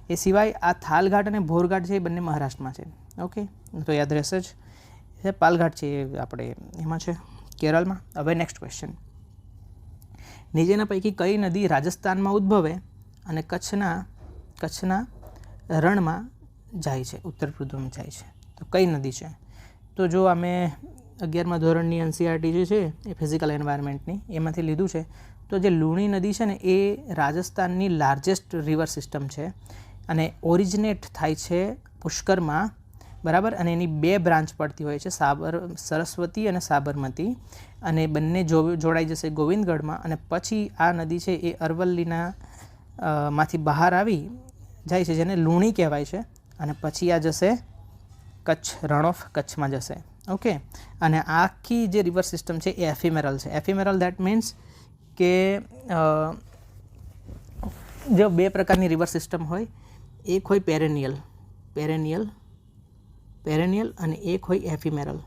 એ સિવાય આ થાલઘાટ અને ભોરઘાટ છે એ બંને મહારાષ્ટ્રમાં છે. ઓકે, તો યાદ રહેશે જ. પાલઘાટ છે એ આપણે એમાં છે કેરળમાં. હવે નેક્સ્ટ ક્વેશ્ચન, નીચેના પૈકી કઈ નદી રાજસ્થાનમાં ઉદ્ભવે અને કચ્છના રણમાં જાય છે, ઉત્તર પૂર્વમાં જાય છે? તો કઈ નદી છે? તો જો અમે 11મા ધોરણની NCERT જે છે એ ફિઝિકલ એન્વાયરમેન્ટની એમાંથી લીધું છે. તો જે લુણી નદી છે ને એ રાજસ્થાનની લાર્જેસ્ટ રિવર સિસ્ટમ છે અને ઓરિજિનેટ થાય છે પુષ્કરમાં, બરાબર. અને એની 2 બ્રાન્ચ પડતી હોય છે, સરસ્વતી અને સાબરમતી, અને બંને જોડાઈ જશે ગોવિંદગઢમાં. અને પછી આ નદી છે એ અરવલ્લીના માંથી બહાર આવી જાય છે જેને લુણી કહેવાય છે, અને પછી આ જશે કચ્છ, રણ ઓફ કચ્છમાં જશે. ઓકે, અને આખી જે રિવર સિસ્ટમ છે એ એફિમેરલ છે. એફિમેરલ દેટ મીન્સ કે જો 2 પ્રકારની રિવર સિસ્ટમ હોય, એક હોય પેરેનિયલ અને એક હોય એફિમેરલ.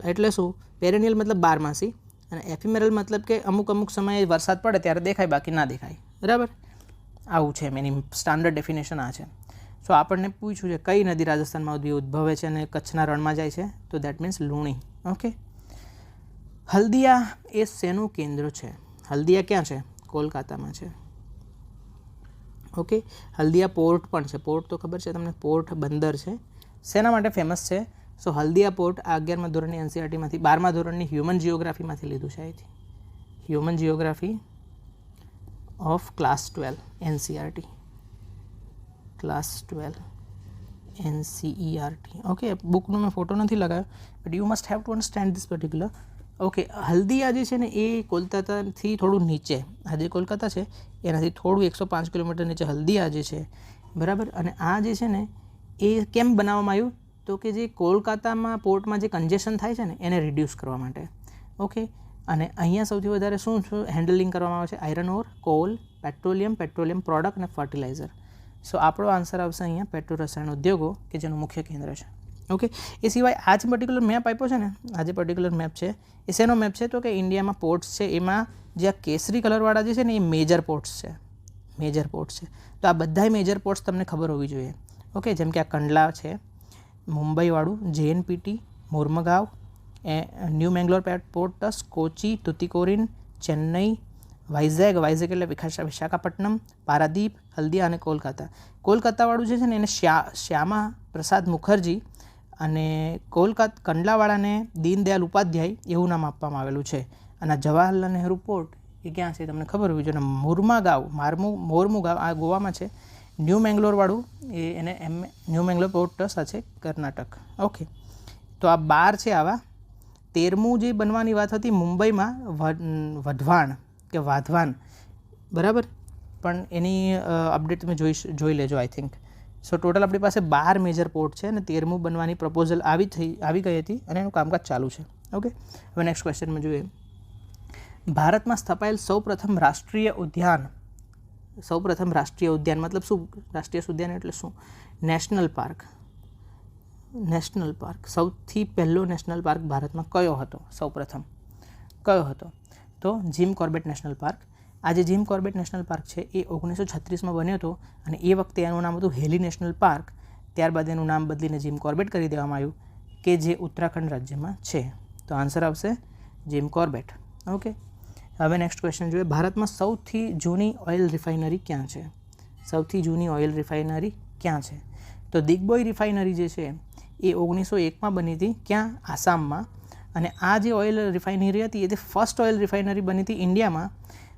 એટલે શું? પેરેનિયલ મતલબ 12માસી અને એફિમેરલ મતલબ કે અમુક સમયે વરસાદ પડે ત્યારે દેખાય, બાકી ના દેખાય, બરાબર. આવું છે એની સ્ટાન્ડર્ડ ડેફિનેશન આ છે. સો આપણને પૂછ્યું છે કઈ નદી રાજસ્થાનમાં ઉદ્ભવે છે અને કચ્છના રણમાં જાય છે? તો દેટ મીન્સ લુણી. ઓકે, હલ્દિયા એ શેનું કેન્દ્ર છે? હલ્દિયા ક્યાં છે? કોલકાતામાં છે. ઓકે, હલ્દિયા પોર્ટ પણ છે. પોર્ટ તો ખબર છે તમને, પોર્ટ બંદર છે. શેના માટે ફેમસ છે? સો હલ્દિયા પોર્ટ આ 11મા ધોરણની NCERTમાંથી 12મા ધોરણની હ્યુમન જિયોગ્રાફીમાંથી લીધું છે. અહીંથી human geography of class 12 NCERT, class 12 NCERT. Okay, બુકનો મેં ફોટો નથી લગાવ્યો, but you must have to understand this particular. Okay, Haldia જે છે ને એ કોલકાતાથી થોડું નીચે, આ જે કોલકાતા છે એનાથી થોડું 105 કિલોમીટર નીચે હલ્દિયા જે છે, બરાબર. અને આ જે છે ને એ કેમ બનાવવામાં આવ્યું? તો કે જે કોલકાતામાં પોર્ટમાં જે કન્જેશન થાય છે ને એને રિડ્યુસ કરવા માટે. ઓકે, અને અહીંયા સૌથી વધારે શું હેન્ડલિંગ કરવામાં આવે છે? આયરન ઓર, કોલ, પેટ્રોલિયમ પ્રોડક્ટ અને ફર્ટિલાઇઝર. સો આપણો આન્સર આવશે અહીંયા પેટ્રો રસાયણ ઉદ્યોગો કે જેનું મુખ્ય કેન્દ્ર છે. ઓકે, એ સિવાય આ જે પર્ટિક્યુલર મેપ આપ્યો છે ને, આ જે પર્ટિક્યુલર મેપ છે એ શેનો મેપ છે? તો કે ઇન્ડિયામાં પોર્ટ્સ છે એમાં જે આ કેસરી કલરવાળા જે છે ને એ મેજર પોર્ટ્સ છે. તો આ બધા મેજર પોર્ટ્સ તમને ખબર હોવી જોઈએ. ઓકે, જેમ કે આ કંડલા છે, મુંબઈવાળું JNPT, Mormugao, New Mangalore port trust, Kochi, Tuticorin, Chennai, Vizag એટલે વિશાખાપટ્ટનમ, પારાદીપ, હલ્દિયા અને કોલકાતાવાળું જે છે ને એને શ્યામા પ્રસાદ મુખર્જી અને કંડલાવાળાને દીનદયાલ ઉપાધ્યાય એવું નામ આપવામાં આવેલું છે. અને જવાહરલાલ નહેરુ પોર્ટ એ ક્યાં છે તમને ખબર હોવી જોઈએ. મોર્મુગાંવ આ ગોવામાં છે. ન્યૂ મેંગ્લોરવાળું એને ન્યૂ મેંગ્લોર પોર્ટ ટ્રસ્ટ છે કર્ણાટક. ઓકે, તો આ 12 છે આવા. 13મું જે બનવાની વાત હતી મુંબઈમાં વાધવાન, બરાબર, પણ એની અપડેટ તમે જોઈ લેજો આઈ થિંક. સો ટોટલ આપણી પાસે 12 મેજર પોર્ટ છે અને 13મું બનવાની પ્રપોઝલ આવી ગઈ હતી અને એનું કામકાજ ચાલુ છે. ઓકે, હવે નેક્સ્ટ ક્વેશ્ચનમાં જોઈએ. ભારતમાં સ્થપાયેલ સૌપ્રથમ રાષ્ટ્રીય ઉદ્યાન મતલબ શું? રાષ્ટ્રીય ઉદ્યાન એટલે શું? National park. સૌથી પહેલો નેશનલ પાર્ક ભારતમાં કયો હતો? સૌપ્રથમ કયો હતો? તો જીમ કોર્બેટ નેશનલ પાર્ક. આ જે જીમ કોર્બેટ નેશનલ પાર્ક છે એ 1936માં બન્યો હતો અને એ વખતે એનું નામ હતું હેલી નેશનલ પાર્ક. ત્યારબાદ એનું નામ બદલીને જીમ કોર્બેટ કરી દેવામાં આવ્યું. કે જે ઉત્તરાખંડ રાજ્યમાં છે? તો આન્સર આવશે જીમ કોર્બેટ. ઓકે, હવે નેક્સ્ટ ક્વેશ્ચન જોઈએ. ભારતમાં સૌથી જૂની ઓઇલ રિફાઇનરી ક્યાં છે? સૌથી જૂની ઓઇલ રિફાઇનરી ક્યાં છે? તો દિગ્બોય રિફાઇનરી જે છે એ 1901માં બની હતી. ક્યાં? આસામમાં. અને આ જે ઓઇલ રિફાઇનરી હતી એ ફર્સ્ટ ઓઇલ રિફાઇનરી બની હતી ઇન્ડિયામાં,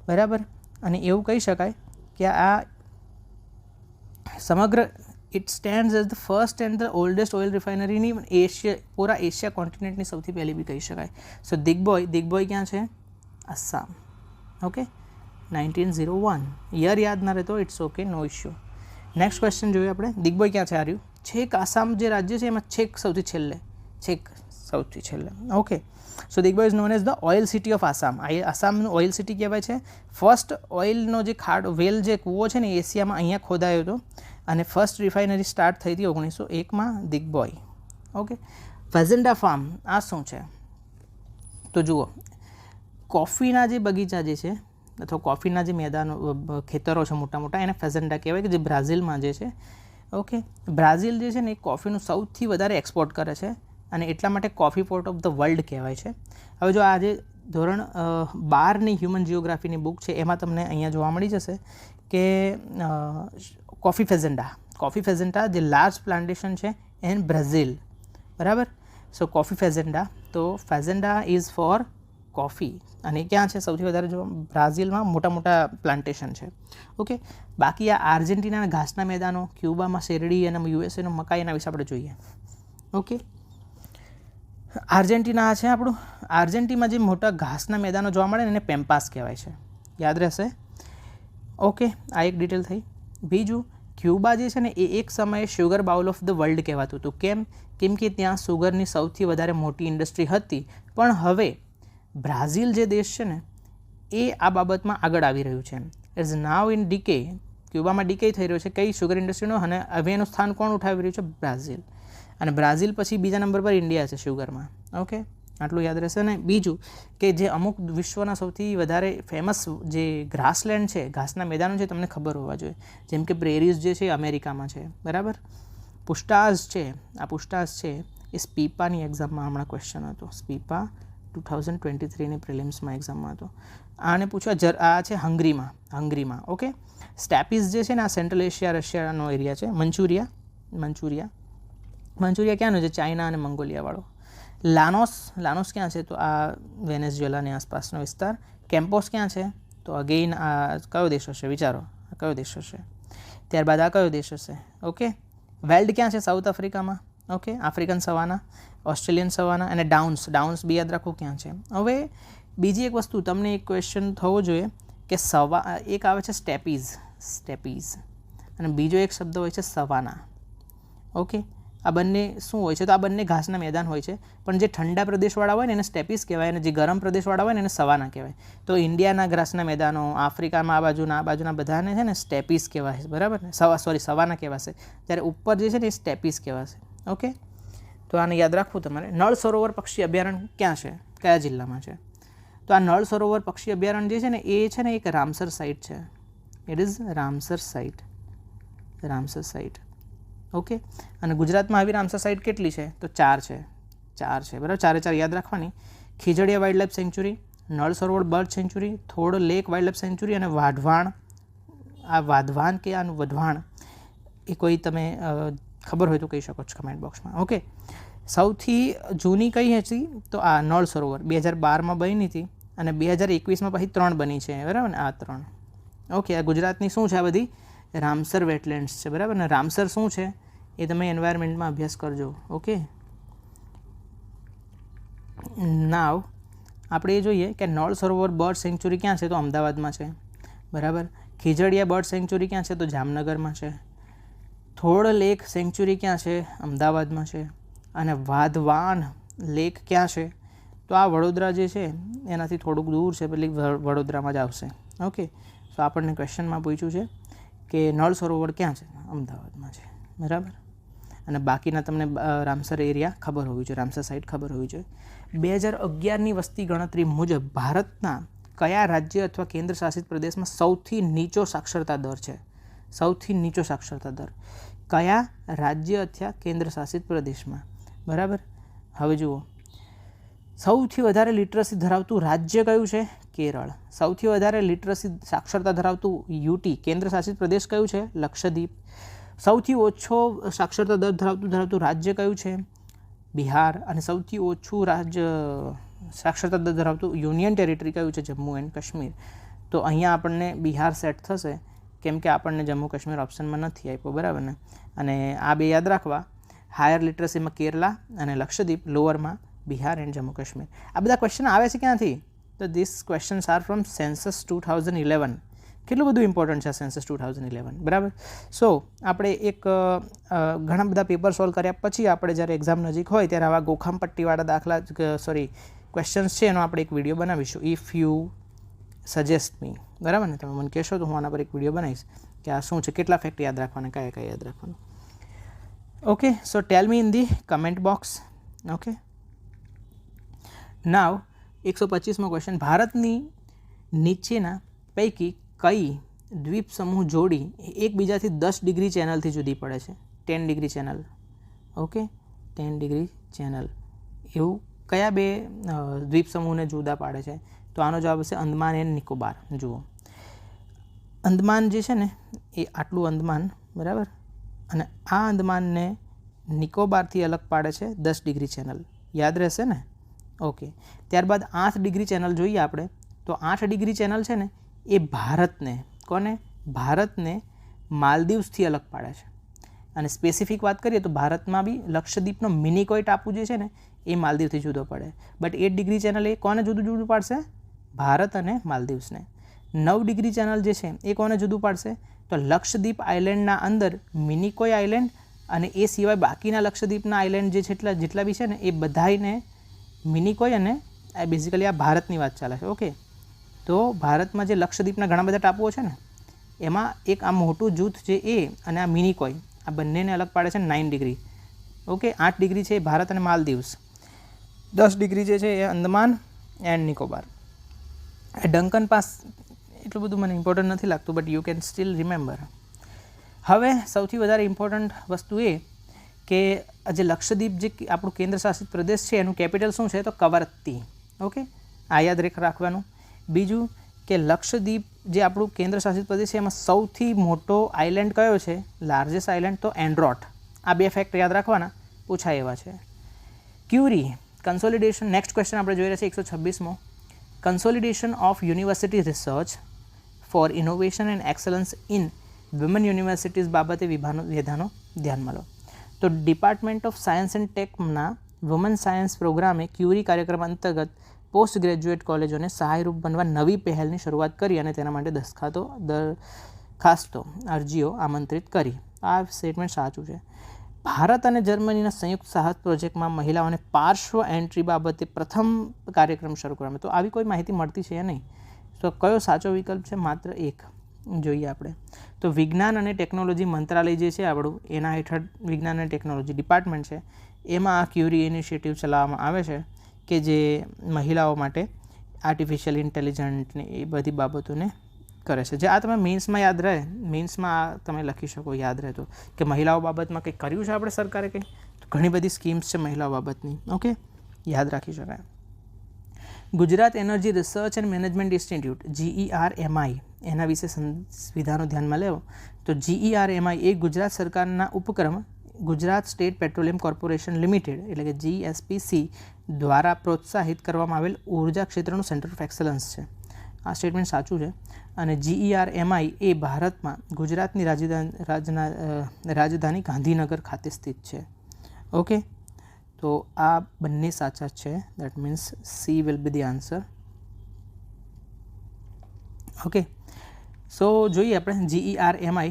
બરાબર. અને એવું કહી શકાય કે આ સમગ્ર it stands as the first and the oldest oil રિફાઇનરીની પૂરા એશિયા કોન્ટિનેન્ટની સૌથી પહેલી બી કહી શકાય. સો દિગ્બોય ક્યાં છે? આસામ. ઓકે, 1901. યર યાદ ના રહેતો it's okay, no issue. Next question જોઈએ આપણે. દિગ્બોય ક્યાં છે? આર્યું છેક આસામ જે રાજ્ય છે એમાં છેક સૌથી છેલ્લે. Okay, so Digboi is known as the oil city of Assam. આસામનું ઓઇલ સિટી કહેવાય છે. ફર્સ્ટ ઓઇલનો જે વેલ જે કૂવો છે ને એશિયામાં અહીંયા ખોદાયો હતો અને ફર્સ્ટ રિફાઇનરી સ્ટાર્ટ થઈ હતી 1901માં દિગ્બોય. ઓકે, ફેઝેન્ડા ફાર્મ આ શું છે? તો જુઓ, કોફીના જે બગીચા જે છે અથવા કોફીના જે મેદાનો ખેતરો છે મોટા મોટા એને ફેઝેન્ડા કહેવાય, કે જે બ્રાઝિલમાં જે છે. ઓકે, બ્રાઝિલ જે છે ને એ કોફીનું સૌથી વધારે એક્સપોર્ટ કરે છે અને એટલા માટે coffee port of the world કહેવાય છે. હવે જો આ જે ધોરણ 12ની હ્યુમન જિયોગ્રાફીની બુક છે એમાં તમને અહીંયા જોવા મળી જશે કે કોફી ફેઝેન્ડા જે લાર્જ પ્લાન્ટેશન છે ઇન બ્રાઝિલ, બરાબર. સો કોફી ફેઝેન્ડા, તો ફેઝેન્ડા ઇઝ ફોર કોફી અને ક્યાં છે? સૌથી વધારે જો બ્રાઝિલમાં મોટા મોટા પ્લાન્ટેશન છે. ઓકે, બાકી આ આર્જેન્ટિનાના ઘાસના મેદાનો, ક્યુબામાં શેરડી અને યુએસએનો મકાઈ, એના વિશે આપણે જોઈએ. ઓકે, આર્જેન્ટિના છે આપણું. આર્જેન્ટિનામાં જે મોટા ઘાસના મેદાનો જોવા મળે ને એને પેમ્પાસ કહેવાય છે, યાદ રહેશે. ઓકે, આ એક ડિટેલ થઈ. બીજું, ક્યુબા જે છે ને એ એક સમયે sugar bowl of the world કહેવાતું હતું. કેમ કે ત્યાં સુગરની સૌથી વધારે મોટી ઇન્ડસ્ટ્રી હતી. પણ હવે બ્રાઝિલ જે દેશ છે ને એ આ બાબતમાં આગળ આવી રહ્યું છે. Is now in decay. ક્યુબામાં ડીકે થઈ રહ્યો છે કઈ? શુગર ઇન્ડસ્ટ્રીનો. અને હવે એનું સ્થાન કોણ ઉઠાવી રહ્યું છે? બ્રાઝિલ. અને બ્રાઝિલ પછી બીજા નંબર પર ઇન્ડિયા છે શુગરમાં. ઓકે, આટલું યાદ રહેશે ને. બીજું કે જે અમુક વિશ્વના સૌથી વધારે ફેમસ જે ગ્રાસલેન્ડ છે, ઘાસના મેદાનો છે, તમને ખબર હોવા જોઈએ. જેમ કે પ્રેરીઝ જે છે અમેરિકામાં છે, બરાબર. પુસ્ટાઝ છે, આ પુસ્ટાઝ છે એ સ્પીપાની એક્ઝામમાં હમણાં ક્વેશ્ચન હતો. સ્પીપા 2023ની પ્રિલિમ્સમાં એક્ઝામમાં હતો. આને પૂછવા આ છે હંગરીમાં. ઓકે, સ્ટેપીઝ જે છે ને આ સેન્ટ્રલ એશિયા રશિયાનો એરિયા છે. મંચુરિયા ક્યાંનો છે? ચાઇના અને મંગોલિયાવાળો. લાનોસ ક્યાં છે? તો આ વેનેઝુએલાની આસપાસનો વિસ્તાર. કેમ્પોસ ક્યાં છે? તો અગેઇન આ કયો દેશ હશે? વિચારો, આ કયો દેશ હશે? ત્યારબાદ આ કયો દેશ હશે? ઓકે, વેલ્ડ ક્યાં છે? સાઉથ આફ્રિકામાં. Okay, African savanna, Australian savanna. અને ડાઉન્સ બી યાદ રાખો ક્યાં છે. હવે બીજી એક વસ્તુ તમને એક ક્વેશ્ચન થવો જોઈએ કે એક આવે છે સ્ટેપીઝ અને બીજો એક શબ્દ હોય છે સવાના. ઓકે, આ બંને શું હોય છે? તો આ બંને ઘાસના મેદાન હોય છે. પણ જે ઠંડા પ્રદેશવાળા હોય ને એને સ્ટેપીઝ કહેવાય અને જે ગરમ પ્રદેશવાળા હોય ને એને સવાના કહેવાય. તો ઇન્ડિયાના ઘાસના મેદાનો, આફ્રિકામાં આ બાજુના બધાને છે ને સ્ટેપીઝ કહેવાય, બરાબર ને. સવાના કહેવાશે. જ્યારે ઉપર જે છે ને એ સ્ટેપીઝ કહેવાશે. ઓકે, તો આને યાદ રાખવું તમારે. નળ સરોવર પક્ષી અભયારણ્ય ક્યાં છે? કયા જિલ્લામાં છે? તો આ નળ સરોવર પક્ષી અભયારણ્ય જે છે ને એ છે ને એક રામસર સાઇટ છે. It is Ramsar site. Okay, અને ગુજરાતમાં આવી રામસર સાઇટ કેટલી છે? તો 4 છે, બરાબર. 4 યાદ રાખવાની. Khijadiya wild life sanctuary, Nal Sarovar bird sanctuary, Thol lake wildlife sanctuary અને વાઢવાણ. આ વાધવાન કે આનું વઢવાણ એ કોઈ તમે ખબર હોય તો કહી શકો છો કમેન્ટ બોક્સમાં. ઓકે, સૌથી જૂની કઈ હતી? તો આ નળ સરોવર 2012માં બની હતી અને 2021માં પછી 3 બની છે, બરાબર ને. આ 3. ઓકે, આ ગુજરાતની શું છે? આ બધી રામસર વેટલેન્ડ્સ છે, બરાબર ને. રામસર શું છે એ તમે એન્વાયરમેન્ટમાં અભ્યાસ કરજો. ઓકે, નાવ આપણે એ જોઈએ કે નળ સરોવર બર્ડ સેન્ચ્યુરી ક્યાં છે? તો અમદાવાદમાં છે, બરાબર. ખીજડીયા બર્ડ સેન્ચ્યુરી ક્યાં છે? તો જામનગરમાં છે. થોડ લેક સેન્ચ્યુરી ક્યાં છે? અમદાવાદમાં છે. અને વાધવાન લેક ક્યાં છે? તો આ વડોદરા જે છે એનાથી થોડુંક દૂર છે, પેલી વડોદરામાં જ આવશે. ઓકે, તો આપણને ક્વેશ્ચનમાં પૂછ્યું છે કે નળ સરોવર ક્યાં છે? અમદાવાદમાં છે, બરાબર. અને બાકીના તમને રામસર એરિયા ખબર હોવી જોઈએ, રામસર સાઇટ ખબર હોવી જોઈએ. 2011ની વસ્તી ગણતરી મુજબ ભારતના કયા રાજ્ય અથવા કેન્દ્ર શાસિત પ્રદેશમાં સૌથી નીચો સાક્ષરતા દર છે? સૌથી નીચો સાક્ષરતા દર કયા રાજ્ય અથવા કેન્દ્ર શાસિત પ્રદેશમાં? બરાબર. હવે જુઓ, સૌથી વધારે લિટરસી ધરાવતું રાજ્ય કયું છે? કેરળ. સૌથી વધારે લિટરસી સાક્ષરતા ધરાવતું યુટી કેન્દ્ર શાસિત પ્રદેશ કયું છે? લક્ષદ્વીપ. સૌથી ઓછો સાક્ષરતા દર ધરાવતું રાજ્ય કયું છે? બિહાર. અને સૌથી ઓછું રાજ્ય સાક્ષરતા દર ધરાવતું યુનિયન ટેરિટરી કયું છે? જમ્મુ એન્ડ કાશ્મીર. તો અહીંયા આપણને બિહાર સેટ થશે કેમ કે આપણને જમ્મુ કાશ્મીર ઓપ્શનમાં નથી આપ્યો, બરાબર ને? અને આ બે યાદ રાખવા, હાયર લિટરસીમાં કેરલા અને લક્ષદ્વીપ, લોઅરમાં બિહાર એન્ડ જમ્મુ કાશ્મીર. આ બધા ક્વેશ્ચન આવે છે ક્યાંથી? તો this questions are from census 2011. કેટલું બધું ઇમ્પોર્ટન્ટ છે સેન્સસ 2011, બરાબર? સો આપણે એક ઘણા બધા પેપર સોલ્વ કર્યા પછી આપણે જ્યારે એક્ઝામ નજીક હોય ત્યારે આવા ગોખામ પટ્ટીવાળા દાખલા ક્વેશ્ચન્સ છે એનો આપણે એક વિડીયો બનાવીશું. ઇફ યુ સજેસ્ટ મી, બરાબર ને? તમે મને કહેશો તો હું આના પર એક વિડીયો બનાવીશ કે આ શું છે, કેટલા ફેક્ટ યાદ રાખવાના, કયા યાદ રાખવાનું. Okay, so tell me in the comment box. Okay, now 125મો ક્વેશ્ચન. ભારતની નીચેના પૈકી કઈ દ્વીપ સમૂહ જોડી એકબીજાથી 10 ડિગ્રી ચેનલથી જુદી પડે છે? 10 degree channel. Okay, 10 degree channel. એવું કયા બે દ્વીપ સમૂહને જુદા પાડે છે? તો આનો જવાબ હશે અંદમાન એન્ડ નિકોબાર. જુઓ, અંદમાન જે છે ને એ આટલું અંદમાન, બરાબર, અને આ અંદમાનને નિકોબારથી અલગ પાડે છે 10 ડિગ્રી ચેનલ. યાદ રહેશે ને? ઓકે, ત્યારબાદ 8 ડિગ્રી ચેનલ જોઈએ આપણે. તો 8 ડિગ્રી ચેનલ છે ને એ ભારતને, કોને? ભારતને માલદીવ્સથી અલગ પાડે છે. અને સ્પેસિફિક વાત કરીએ તો ભારતમાં બી લક્ષદ્વીપનો મિનિકોય ટાપુ જે છે ને એ માલદીવથી જુદો પડે. બટ 8 ડિગ્રી ચેનલ એ કોને જુદું જુદું પાડશે? ભારત અને માલદીવ્સને. 9 ડિગ્રી ચેનલ જે છે એ કોને જુદું પાડશે? તો લક્ષદ્વીપ આઇલેન્ડના અંદર મિનિકોય આઇલેન્ડ અને એ સિવાય બાકીના લક્ષદ્વીપના આઇલેન્ડ જે જેટલા બી છે ને એ બધાને મિનિકોય, અને બેઝિકલી આ ભારતની વાત ચાલે છે. ઓકે, તો ભારતમાં જે લક્ષદ્વીપના ઘણા બધા ટાપુઓ છે ને એમાં એક આ મોટું જૂથ જે એ અને આ મિનિકોય, આ બંનેને અલગ પાડે છે 9 ડિગ્રી. ઓકે, 8 ડિગ્રી છે ભારત અને માલદીવ્સ, 10 ડિગ્રી જે છે એ Andaman and Nicobar. Duncan pass એટલું બધું મને ઇમ્પોર્ટન્ટ નથી લાગતું, but you can still remember. હવે સૌથી વધારે ઇમ્પોર્ટન્ટ વસ્તુ એ કે જે લક્ષદ્વીપ જે આપણું કેન્દ્ર શાસિત પ્રદેશ છે એનું કેપિટલ શું છે? તો કવરત્તી. ઓકે, આ યાદ રાખવાનું. બીજું કે લક્ષદ્વીપ જે આપણું કેન્દ્ર શાસિત પ્રદેશ છે એમાં સૌથી મોટો આઇલેન્ડ કયો છે? લાર્જેસ્ટ આઇલેન્ડ તો એન્ડ્રોટ. આ બે ફેક્ટ યાદ રાખવાના, પૂછાય એવા છે. ક્યુરી કન્સોલિડેશન. નેક્સ્ટ ક્વેશ્ચન આપણે જોઈ રહ્યા છીએ 126મો. Consolidation of university research for innovation and excellence in women universities બાબતે વિધાનો ધ્યાનમાં લો. તો ડિપાર્ટમેન્ટ ઓફ સાયન્સ એન્ડ ટેકના વુમન સાયન્સ પ્રોગ્રામે ક્યુરી કાર્યક્રમ અંતર્ગત પોસ્ટ ગ્રેજ્યુએટ કોલેજોને સહાયરૂપ બનવા નવી પહેલની શરૂઆત કરી અને તેના માટે દરખાસ્તો અરજીઓ આમંત્રિત કરી. આ સ્ટેટમેન્ટ સાચું છે. ભારત અને જર્મનીના સંયુક્ત સાહસ પ્રોજેક્ટમાં મહિલાઓને પાર્શ્વ એન્ટ્રી બાબતે પ્રથમ કાર્યક્રમ શરૂ કરવામાં. તો આવી કોઈ માહિતી મળતી છે નહીં. તો કયો સાચો વિકલ્પ છે? માત્ર એક. જોઈએ આપણે તો વિજ્ઞાન અને ટેકનોલોજી મંત્રાલય જે છે આપણું, એના હેઠળ વિજ્ઞાન અને ટેકનોલોજી ડિપાર્ટમેન્ટ છે, એમાં આ ક્યુરી ઇનિશિયેટિવ ચલાવવામાં આવે છે કે જે મહિલાઓ માટે આર્ટિફિશિયલ ઇન્ટેલિજન્ટને એ બધી બાબતોને કરે છે. જે આ તમે મેન્સમાં યાદ રહે, મેન્સમાં આ તમે લખી શકો યાદ રહે તો કે મહિલાઓ બાબતમાં કંઈક કર્યું છે આપણે સરકારે કંઈ, તો ઘણી બધી સ્કીમ્સ છે મહિલાઓ બાબતની. ઓકે, યાદ રાખી શકાય. Gujarat energy research and management institute GERMI એના વિશે વિધાનો ધ્યાનમાં લેવો તો GERMI એ ગુજરાત સરકારના ઉપક્રમ Gujarat state petroleum corporation limited એટલે કે GSPC દ્વારા પ્રોત્સાહિત કરવામાં આવેલ ઉર્જા ક્ષેત્રનું સેન્ટર ઓફ એક્સલન્સ છે. આ સ્ટેટમેન્ટ સાચું છે. અને GERMI એ ભારતમાં ગુજરાતની રાજધાની ગાંધીનગર ખાતે સ્થિત છે. ઓકે, તો આ બંને સાચા છે. That means C will be the answer. Okay, so જોઈએ આપણે GERMI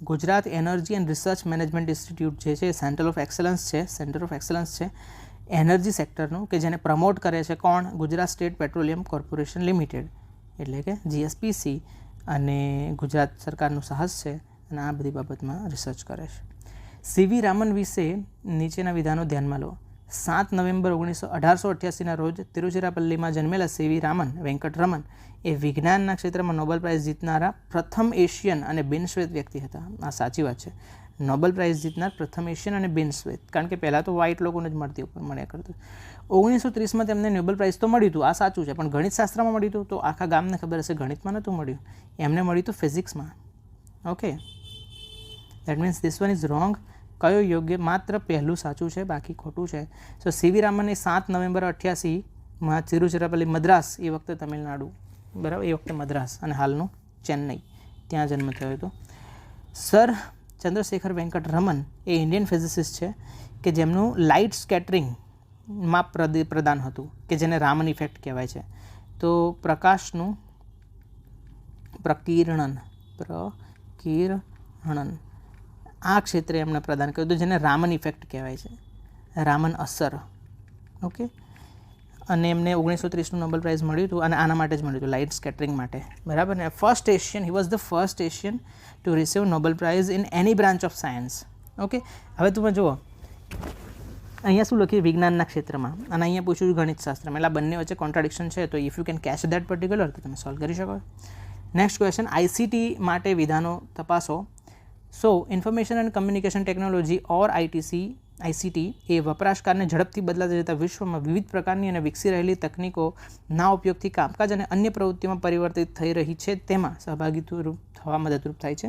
Gujarat energy and research management institute જે છે સેન્ટર ઓફ એક્સલન્સ છે. સેન્ટર ઓફ એક્સલન્સ છે એનર્જી સેક્ટરનું કે જેને પ્રમોટ કરે છે કોણ? Gujarat state petroleum corporation limited એટલે કે GSPC, અને ગુજરાત સરકારનું સાહસ છે અને આ બધી બાબતમાં રિસર્ચ કરે છે. CV રામન વિશે નીચેના વિધાનો ધ્યાનમાં લો. 7 નવેમ્બર 1888ના રોજ તિરુચિરાપલ્લીમાં જન્મેલા CV રામન વેંકટરમન એ વિજ્ઞાનના ક્ષેત્રમાં નોબેલ પ્રાઇઝ જીતનારા પ્રથમ એશિયન અને બિનશ્વેત વ્યક્તિ હતા. આ સાચી વાત છે. નોબેલ પ્રાઇઝ જીતનાર પ્રથમ એશિયન અને બિન શ્વેત, કારણ કે પહેલાં તો વ્હાઇટ લોકોને જ મળ્યા કરતું. 1930માં તેમને નોબેલ પ્રાઇઝ તો મળ્યું હતું, આ સાચું છે, પણ ગણિતશાસ્ત્રમાં મળ્યું હતું. તો આખા ગામને ખબર હશે ગણિતમાં નહોતું મળ્યું, એમને મળ્યું હતું ફિઝિક્સમાં. Okay, that means this one is wrong. કયો યોગ્ય? માત્ર પહેલું સાચું છે, બાકી ખોટું છે. સો સીવી રામન એ 7 નવેમ્બર 88માં તિરુચિરાપલ્લી મદ્રાસ, એ વખતે તમિલનાડુ, બરાબર, એ વખતે મદ્રાસ અને હાલનું ચેન્નઈ, ત્યાં જન્મ થયો હતો. સર ચંદ્રશેખર વેંકટ રમન એ ઇન્ડિયન ફિઝિસિસ્ટ છે કે જેમનું લાઇટ સ્કેટરિંગમાં પ્રદાન હતું, કે જેને રામન ઇફેક્ટ કહેવાય છે. તો પ્રકાશનું પ્રકિરણન આ ક્ષેત્રે એમણે પ્રદાન કર્યું હતું, જેને રામન ઇફેક્ટ કહેવાય છે, રામન અસર. ઓકે, અને એમને 1930નું નોબેલ પ્રાઇઝ મળ્યું હતું, અને આના માટે જ મળ્યું હતું, લાઇટ સ્કેટરિંગ માટે, બરાબર ને. First Asian, he was the first Asian two receive Nobel prize in any branch of science. Okay, હવે તમે જુઓ અહીંયા શું લખ્યું વિજ્ઞાનના ક્ષેત્રમાં, અને અહીંયા પૂછ્યું ગણિતશાસ્ત્રમાં, એટલે આ બંને વચ્ચે કોન્ટ્રાડિક્શન છે. તો if you can catch that particular તો તમે સોલ્વ કરી શકો. નેક્સ્ટ ક્વેશ્ચન, આઈસીટી માટે વિધાનો તપાસો. So information and communication technology or ICT એ વપરાશકારને ઝડપથી બદલાતા જતા વિશ્વમાં વિવિધ પ્રકારની અને વિકસી રહેલી તકનીકોના ઉપયોગથી કામકાજ અને અન્ય પ્રવૃત્તિઓમાં પરિવર્તિત થઈ રહી છે તેમાં સહભાગી થવા મદદરૂપ થાય છે.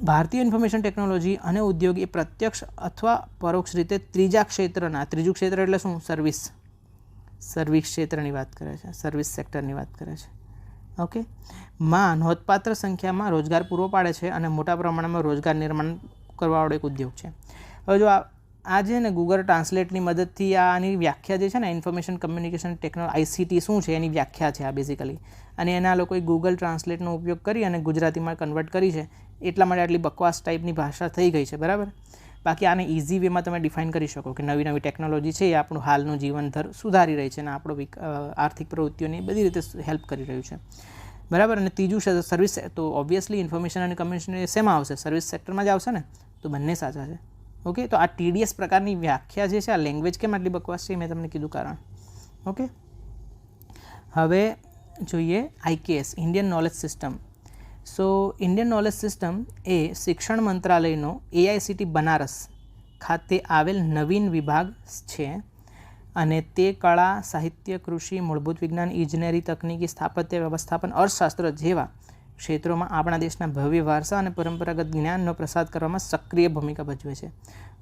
ભારતીય ઇન્ફોર્મેશન ટેકનોલોજી અને ઉદ્યોગ એ પ્રત્યક્ષ અથવા પરોક્ષ રીતે ત્રીજા ક્ષેત્રના, ત્રીજું ક્ષેત્ર એટલે શું? સર્વિસ ક્ષેત્રની વાત કરે છે, સર્વિસ સેક્ટરની વાત કરે છે. ઓકે, માં નોંધપાત્ર સંખ્યામાં રોજગાર પૂરો પાડે છે અને મોટા પ્રમાણમાં રોજગાર નિર્માણ કરવાવાળો એક ઉદ્યોગ છે. હવે જો આ છે ને ગૂગલ ટ્રાન્સલેટની મદદથી આની વ્યાખ્યા જે છે ને ઇન્ફોર્મેશન કમ્યુનિકેશન ટેકનોલોજી આઈસીટી શું છે એની વ્યાખ્યા છે આ બેઝિકલી, અને એના લોકોએ ગૂગલ ટ્રાન્સલેટનો ઉપયોગ કરી અને ગુજરાતીમાં કન્વર્ટ કરી છે, એટલા માટે આટલી બકવાસ ટાઈપની ભાષા થઈ ગઈ છે, બરાબર. બાકી આને ઇઝી વેમાં તમે ડિફાઇન કરી શકો કે નવી નવી ટેકનોલોજી છે એ આપણું હાલનું જીવનધર સુધારી રહી છે અને આપણો આર્થિક પ્રવૃત્તિઓની બધી રીતે હેલ્પ કરી રહ્યું છે, બરાબર. અને ત્રીજું છે સર્વિસ, તો ઓબ્વિયસલી ઇન્ફોર્મેશન અને કમ્યુનિકેશન શેમાં આવશે? સર્વિસ સેક્ટરમાં જ આવશે ને, તો બંને સાચા છે. ઓકે, તો આ ટીડીએસ પ્રકારની વ્યાખ્યા જે છે, આ લેંગ્વેજ કેમ આટલી બકવાસ છે મેં તમને કીધું કારણ. ઓકે, હવે જોઈએ આઈકેએસ, ઇન્ડિયન નોલેજ સિસ્ટમ. સો ઇન્ડિયન નોલેજ સિસ્ટમ એ શિક્ષણ મંત્રાલયનો એઆઈસીટી બનારસ ખાતે આવેલ નવીન વિભાગ છે, અને તે કળા, સાહિત્ય, કૃષિ, મૂળભૂત વિજ્ઞાન, ઇજનેરી, તકનીકી, સ્થાપત્ય, વ્યવસ્થાપન, અર્થશાસ્ત્ર જેવા ક્ષેત્રોમાં આપણા દેશના ભવ્ય વારસા અને પરંપરાગત જ્ઞાનનો પ્રસાર કરવામાં સક્રિય ભૂમિકા ભજવે છે.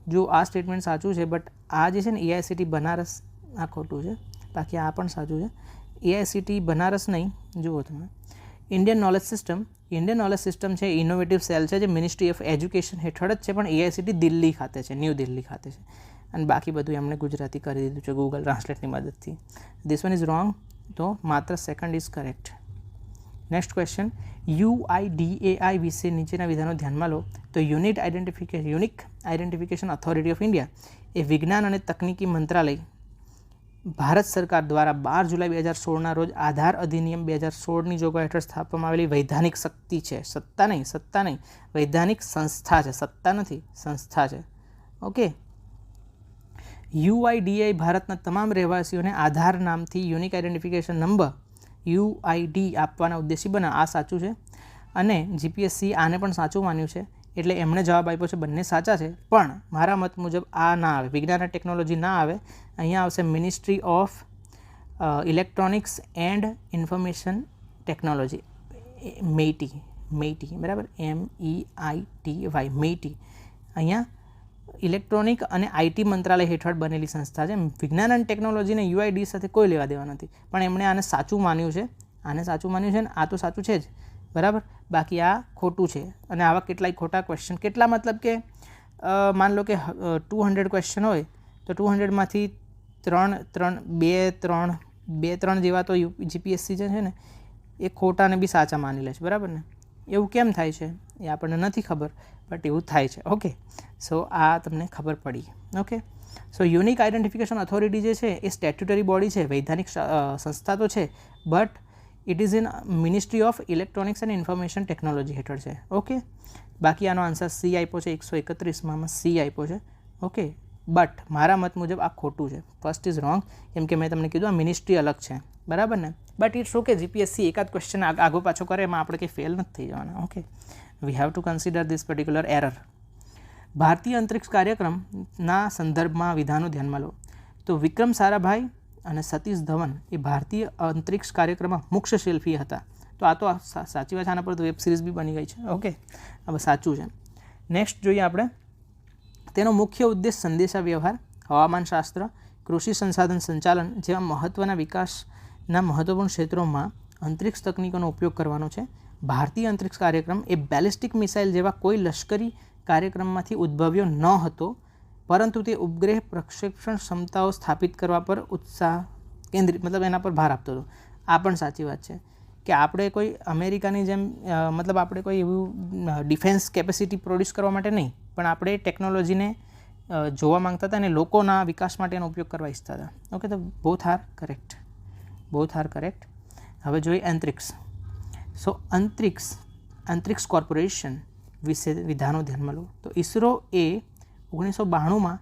જો આ સ્ટેટમેન્ટ સાચું છે, બટ આ જે છે ને એઆઈસીટી બનારસ, આ ખોટું છે, બાકી આ પણ સાચું છે. એઆઈસીટી બનારસ નહીં, જુઓ તમે ઇન્ડિયન નોલેજ સિસ્ટમ છે, ઇનોવેટિવ સેલ છે જે મિનિસ્ટ્રી ઓફ એજ્યુકેશન હેઠળ જ છે, પણ એઆઈસીટી દિલ્હી ખાતે છે, ન્યૂ દિલ્હી ખાતે છે, અને બાકી બધું એમણે ગુજરાતી કરી દીધું છે ગૂગલ ટ્રાન્સલેટની મદદથી. ધીસ વન ઇઝ રોંગ, તો માત્ર second is correct. Next question, UIDAI વિશે નીચેના વિધાનો ધ્યાનમાં લો. તો unique identification authority of India એ વિજ્ઞાન અને તકનીકી મંત્રાલય ભારત સરકાર દ્વારા 12 જુલાઈ 2016ના રોજ આધાર અધિનિયમ 2016ની જોગવાઈ હેઠળ સ્થાપવામાં આવેલી વૈધાનિક શક્તિ છે, સત્તા નહીં, વૈધાનિક સંસ્થા છે, સત્તા નથી, સંસ્થા છે. ઓકે, યુઆઈડીએઆઈ ભારતના તમામ રહેવાસીઓને આધાર નામથી યુનિક આઇડેન્ટિફિકેશન નંબર યુઆઈડી આપવાના ઉદ્દેશી બના, આ સાચું છે. અને જીપીએસસી આને પણ સાચું માન્યું છે, એટલે એમણે જવાબ આપ્યો છે બંને સાચા છે, પણ મારા મત મુજબ આ ના આવે, વિજ્ઞાન અને ટેકનોલોજી ના આવે, અહીંયા આવશે ministry of electronics and information technology, MeitY, બરાબર, MEITY, મેઇટી. અહીંયા ઇલેક્ટ્રોનિક અને આઈટી મંત્રાલય હેઠળ બનેલી સંસ્થા છે. વિજ્ઞાન અને ટેકનોલોજીને યુઆઈડી સાથે કોઈ લેવા દેવા નથી, પણ એમણે આને સાચું માન્યું છે, ને આ તો સાચું છે જ, બરાબર. બાકી આ ખોટું છે, અને આવા કેટલાય ખોટા ક્વેશ્ચન, કેટલા મતલબ કે માન લો કે 200 ક્વેશ્ચન હોય તો 200માંથી 2-3 જેવા તો જીપીએસસી જે છે ને એ ખોટાને બી સાચા માની લે છે, બરાબર ને. એવું કેમ થાય છે એ આપણને નથી ખબર, બટ એવું થાય છે. ઓકે, સો આ તમને ખબર પડી. ઓકે, સો યુનિક આઇડેન્ટિફિકેશન ઓથોરિટી જે છે એ સ્ટેટ્યુટરી બોડી છે, વૈધાનિક સંસ્થા તો છે, but it is in ministry of electronics and information technology હેઠળ છે. ઓકે, બાકી આનો આન્સર સી આપ્યો છે, 131માં સી આપ્યો છે. ઓકે, બટ મારા મત મુજબ આ ખોટું છે, ફર્સ્ટ ઇઝ રોંગ, કેમ કે મેં તમને કીધું આ મિનિસ્ટ્રી અલગ છે, બરાબર ને. બટ ઇટ્સ ઓકે, જીપીએસસી એકાદ ક્વેશ્ચન આગો પાછો કરે એમાં આપણે કંઈ ફેલ નથી થઈ જવાના. Okay, we have to consider this particular error. ભારતીય અંતરિક્ષ કાર્યક્રમના સંદર્ભમાં વિધાનો ધ્યાનમાં લો. તો વિક્રમ સારાભાઈ અને સતીશ ધવન એ ભારતીય અંતરિક્ષ કાર્યક્રમમાં મુખ્ય શિલ્પી હતા. તો આ તો સાચી વાત છે. આના પર તો વેબ સિરીઝ બી બની ગઈ છે. ઓકે, હવે સાચું છે. નેક્સ્ટ જોઈએ આપણે. તેનો મુખ્ય ઉદ્દેશ સંદેશા વ્યવહાર, હવામાનશાસ્ત્ર, કૃષિ સંસાધન સંચાલન જેવા મહત્ત્વના વિકાસના મહત્વપૂર્ણ ક્ષેત્રોમાં અંતરિક્ષ તકનીકોનો ઉપયોગ કરવાનો છે. ભારતીય અંતરિક્ષ કાર્યક્રમ એ બેલિસ્ટિક મિસાઇલ જેવા કોઈ લશ્કરી કાર્યક્રમમાંથી ઉદ્ભવ્યો ન હતો, પરંતુ તે ઉપગ્રહ પ્રક્ષેપણ ક્ષમતાઓ સ્થાપિત કરવા પર ઉત્સાહ કેન્દ્રિત મતલબ એના પર ભાર આપતો હતો. આ પણ સાચી વાત છે કે આપણે કોઈ અમેરિકાની જેમ મતલબ આપણે કોઈ એવું ડિફેન્સ કેપેસિટી પ્રોડ્યુસ કરવા માટે નહીં, પણ આપણે ટેકનોલોજીને જોવા માંગતા હતા અને લોકોના વિકાસ માટે એનો ઉપયોગ કરવા ઈચ્છતા હતા. ઓકે, તો બોથ આર કરેક્ટ. હવે જોઈએ અંતરિક્ષ. સો અંતરિક્ષ કોર્પોરેશન વિશે વિધાનો ધ્યાનમાં લો. તો ઇસરો એ 1992માં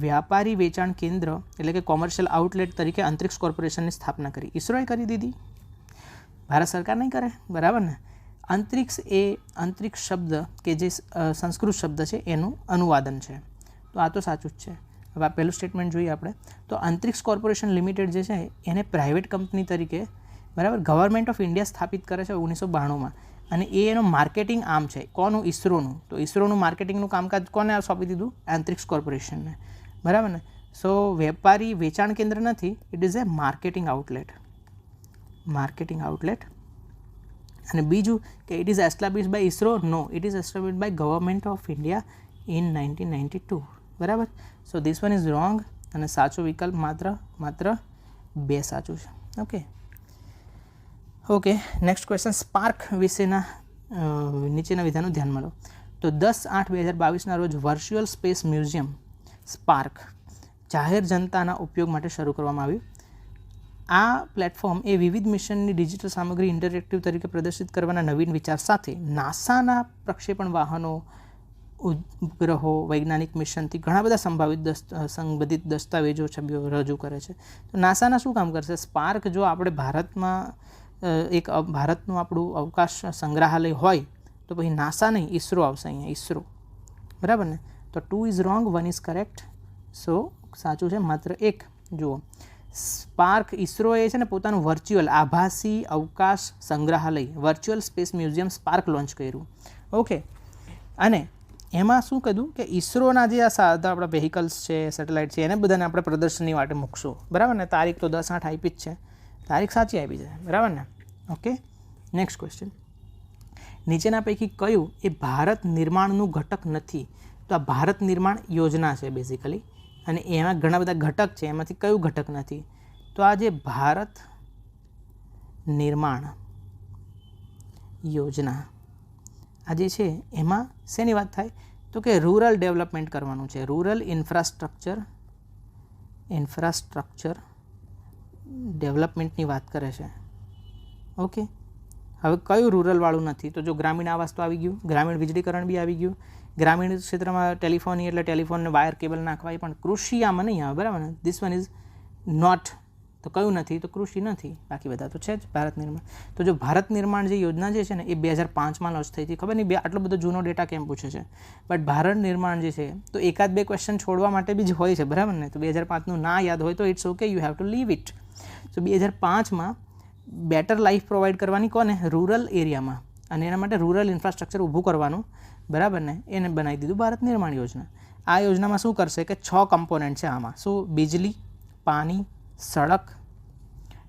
વ્યાપારી વેચાણ કેન્દ્ર એટલે કે કોમર્શિયલ આઉટલેટ તરીકે અંતરિક્ષ કોર્પોરેશનની સ્થાપના કરી. ઇસરોએ કરી દીધી, ભારત સરકાર નહીં કરે, બરાબર ને. અંતરિક્ષ એ અંતરિક્ષ શબ્દ કે જે સંસ્કૃત શબ્દ છે એનું અનુવાદન છે. તો આ તો સાચું જ છે. હવે આ પહેલું સ્ટેટમેન્ટ જોઈએ આપણે. તો અંતરિક્ષ કોર્પોરેશન લિમિટેડ જે છે એને પ્રાઇવેટ કંપની તરીકે, બરાબર, ગવર્મેન્ટ ઓફ ઇન્ડિયા સ્થાપિત કરે છે 1992માં. અને એનું માર્કેટિંગ આમ છે કોનું? ઇસરોનું. તો ઇસરોનું માર્કેટિંગનું કામકાજ કોને સોંપી દીધું? અંતરિક્ષ કોર્પોરેશનને, બરાબર ને. સો વેપારી વેચાણ કેન્દ્ર નથી, it is a marketing outlet. અને બીજું કે it is established by ISRO? No, it is established by government of India in 1992, બરાબર. So this one is wrong અને સાચો વિકલ્પ માત્ર 2 સાચું છે. Okay, next question. સ્પાર્ક વિશેના નીચેના વિધાનો ધ્યાનમાં લો. તો 10/8/2022ના રોજ વર્ચ્યુઅલ સ્પેસ મ્યુઝિયમ સ્પાર્ક જાહેર જનતાના ઉપયોગ માટે શરૂ કરવામાં આવ્યું. આ પ્લેટફોર્મ એ વિવિધ મિશનની ડિજિટલ સામગ્રી ઇન્ટરેક્ટિવ તરીકે પ્રદર્શિત કરવાના નવીન વિચાર સાથે નાસાના પ્રક્ષેપણ વાહનો, ઉપગ્રહો, વૈજ્ઞાનિક મિશનથી ઘણા બધા સંબંધિત દસ્તાવેજો છબીઓ રજૂ કરે છે. તો નાસાના શું કામ કરશે? સ્પાર્ક જો આપણે ભારતમાં ભારતનું આપણું અવકાશ સંગ્રહાલય હોય તો પછી નાસા નહીં, ઇસરો આવશે અહીંયા, ઇસરો, બરાબર ને. તો 2 ઇઝ રોંગ, 1 ઇઝ કરેક્ટ. સો સાચું છે માત્ર 1. જુઓ, સ્પાર્ક ઇસરોએ છે ને પોતાનું વર્ચ્યુઅલ આભાસી અવકાશ સંગ્રહાલય virtual space museum spark launch કર્યું. ઓકે, અને એમાં શું કીધું કે ઇસરોના જે આ સાદા આપણા વ્હીકલ્સ છે, સેટેલાઇટ છે, એને બધાને આપણે પ્રદર્શનની માટે મૂકશું, બરાબર ને. તારીખ તો 10/8 આપી જ છે, તારીખ સાચી આપી છે, બરાબર ને. Okay, next question. નીચેના પૈકી કયું એ ભારત નિર્માણનું ઘટક નથી? તો આ ભારત નિર્માણ યોજના છે બેઝિકલી, અને એમાં ઘણા બધા ઘટક છે, એમાંથી કયું ઘટક નથી? તો આ જે ભારત નિર્માણ યોજના આ જે છે એમાં શેની વાત થાય? તો કે રૂરલ ડેવલપમેન્ટ કરવાનું છે, રૂરલ ઇન્ફ્રાસ્ટ્રક્ચર ડેવલપમેન્ટની વાત કરે છે. ઓકે, હવે કયું રૂરલવાળું નથી? તો જો ગ્રામીણ આવાસ તો આવી ગયું, ગ્રામીણ વીજળીકરણ બી આવી ગયું, ગ્રામીણ ક્ષેત્રમાં ટેલિફોની એટલે ટેલિફોનને વાયર કેબલ નાખવા, એ પણ કૃષિ આમાં નહીં આવે, બરાબર ને. This one is not. તો કયું નથી? તો કૃષિ નથી, બાકી બધા તો છે જ. ભારત નિર્માણ, તો જો ભારત નિર્માણ જે યોજના જે છે ને એ 2005માં લોન્ચ થઈ હતી. ખબર નહીં આટલો બધો જૂનો ડેટા કેમ પૂછે છે, બટ ભારત નિર્માણ જે છે તો 1-2 ક્વેશ્ચન છોડવા માટે બી જ હોય છે, બરાબર ને. તો 2005નું ના યાદ હોય તો it's okay, you have to leave it. So 2005માં બેટર લાઈફ પ્રોવાઈડ કરવાની કોને? રૂરલ એરિયામાં, અને એના માટે રૂરલ ઇન્ફ્રાસ્ટ્રક્ચર ઊભું કરવાનું, બરાબર ને. એને બનાવી દીધું ભારત નિર્માણ યોજના. આ યોજનામાં શું કરશે કે 6 કમ્પોનન્ટ છે આમાં. શું? બિજલી, પાણી, સડક,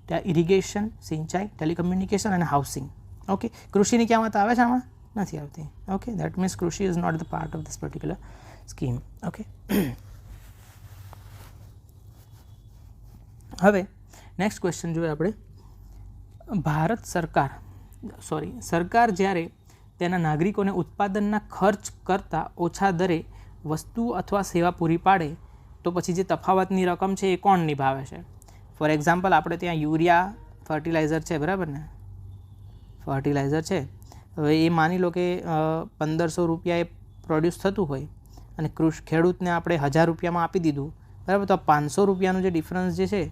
ત્યાં ઇરિગેશન, સિંચાઈ, ટેલિકમ્યુનિકેશન અને હાઉસિંગ. ઓકે, કૃષિની ક્યાં વાત આવે છે આમાં? નથી આવતી. ઓકે, દેટ મીન્સ કૃષિ is not the part of this particular scheme. Okay, હવે નેક્સ્ટ ક્વેશ્ચન જોઈએ આપણે. સરકાર જ્યારે તેના નાગરિકોને ઉત્પાદનના ખર્ચ કરતાં ઓછા દરે વસ્તુ અથવા સેવા પૂરી પાડે તો પછી જે તફાવતની રકમ છે એ કોણ નિભાવે છે? ફોર એક્ઝામ્પલ, આપણે ત્યાં યુરિયા ફર્ટિલાઇઝર છે, બરાબર ને, ફર્ટિલાઇઝર છે. હવે એ માની લો કે 1500 રૂપિયાએ પ્રોડ્યુસ થતું હોય અને ખેડૂતને આપણે 1000 રૂપિયામાં આપી દીધું, બરાબર. તો 500 રૂપિયાનું જે ડિફરન્સ જે છે,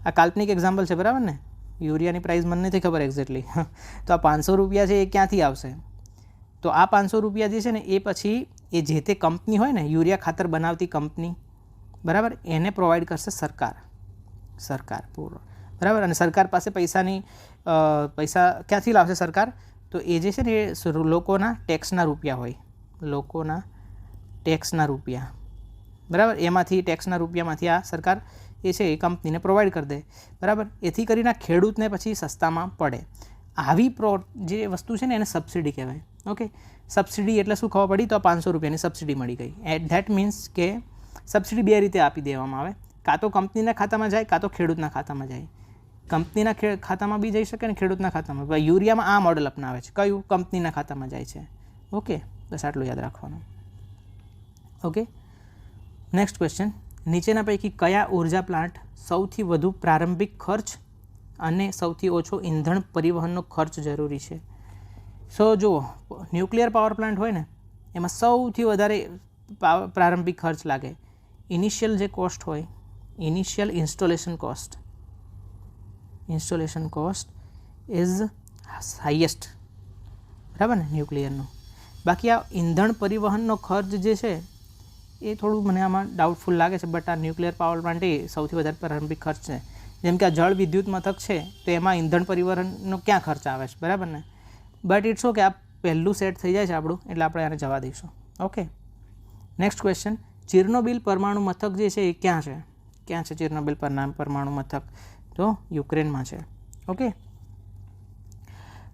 આ કાલ્પનિક એક્ઝામ્પલ છે, બરાબર ને. યુરિયાની પ્રાઇસ મને નથી ખબર એક્ઝેક્ટલી. તો આ 500 રૂપિયા છે એ ક્યાંથી આવશે? તો આ 500 રૂપિયા જે છે ને એ પછી એ જે તે કંપની હોય ને યુરિયા ખાતર બનાવતી કંપની, બરાબર, એને પ્રોવાઈડ કરશે સરકાર પૂરો, બરાબર. અને સરકાર પાસે પૈસા ક્યાંથી લાવશે સરકાર? તો એ જે છે ને એ લોકોના ટેક્સના રૂપિયા હોય, લોકોના ટેક્સના રૂપિયા, બરાબર, એમાંથી ટેક્સના રૂપિયામાંથી આ સરકાર એ છે એ કંપનીને પ્રોવાઈડ કરી દે, બરાબર. એથી કરીને ખેડૂતને પછી સસ્તામાં પડે. આવી જે વસ્તુ છે ને એને સબસિડી કહેવાય. ઓકે, સબસિડી એટલે શું ખબર પડી? તો 500 રૂપિયાની સબસિડી મળી ગઈ. ધેટ મીન્સ કે સબસિડી બે રીતે આપી દેવામાં આવે, કાં તો કંપનીના ખાતામાં જાય, કાં તો ખેડૂતના ખાતામાં જાય. કંપનીના ખાતામાં બી જઈ શકે ને ખેડૂતના ખાતામાં. યુરિયામાં આ મોડલ અપનાવે છે. કયું? કંપનીના ખાતામાં જાય છે. ઓકે, બસ આટલું યાદ રાખવાનું. Okay, next question. નીચેના પૈકી કયા ઉર્જા પ્લાન્ટ સૌથી વધુ પ્રારંભિક ખર્ચ અને સૌથી ઓછો ઈંધણ પરિવહનનો ખર્ચ જરૂરી છે? સો જુઓ, ન્યુક્લિયર પાવર પ્લાન્ટ હોય ને એમાં સૌથી વધારે પ્રારંભિક ખર્ચ લાગે. ઇનિશિયલ જે કોસ્ટ હોય, initial installation cost is highest, બરાબર ને, ન્યુક્લિયરનું. બાકી આ ઈંધણ પરિવહનનો ખર્ચ જે છે એ થોડું મને આમાં ડાઉટફુલ લાગે છે. બટ આ ન્યુક્લિયર પાવર પ્લાન્ટ એ સૌથી વધારે પ્રારંભિક ખર્ચ છે. જેમ કે આ જળ વિદ્યુત મથક છે તો એમાં ઈંધણ પરિવહનનો ક્યાં ખર્ચ આવે છે, બરાબર ને. બટ ઇટ્સ ઓકે, આ પહેલું સેટ થઈ જાય છે આપણું, એટલે આપણે આને જવા દઈશું. Okay, next question. ચેર્નોબિલ પરમાણુ મથક જે છે એ ક્યાં છે? ચેર્નોબિલ પરમાણુ મથક તો યુક્રેનમાં છે. ઓકે,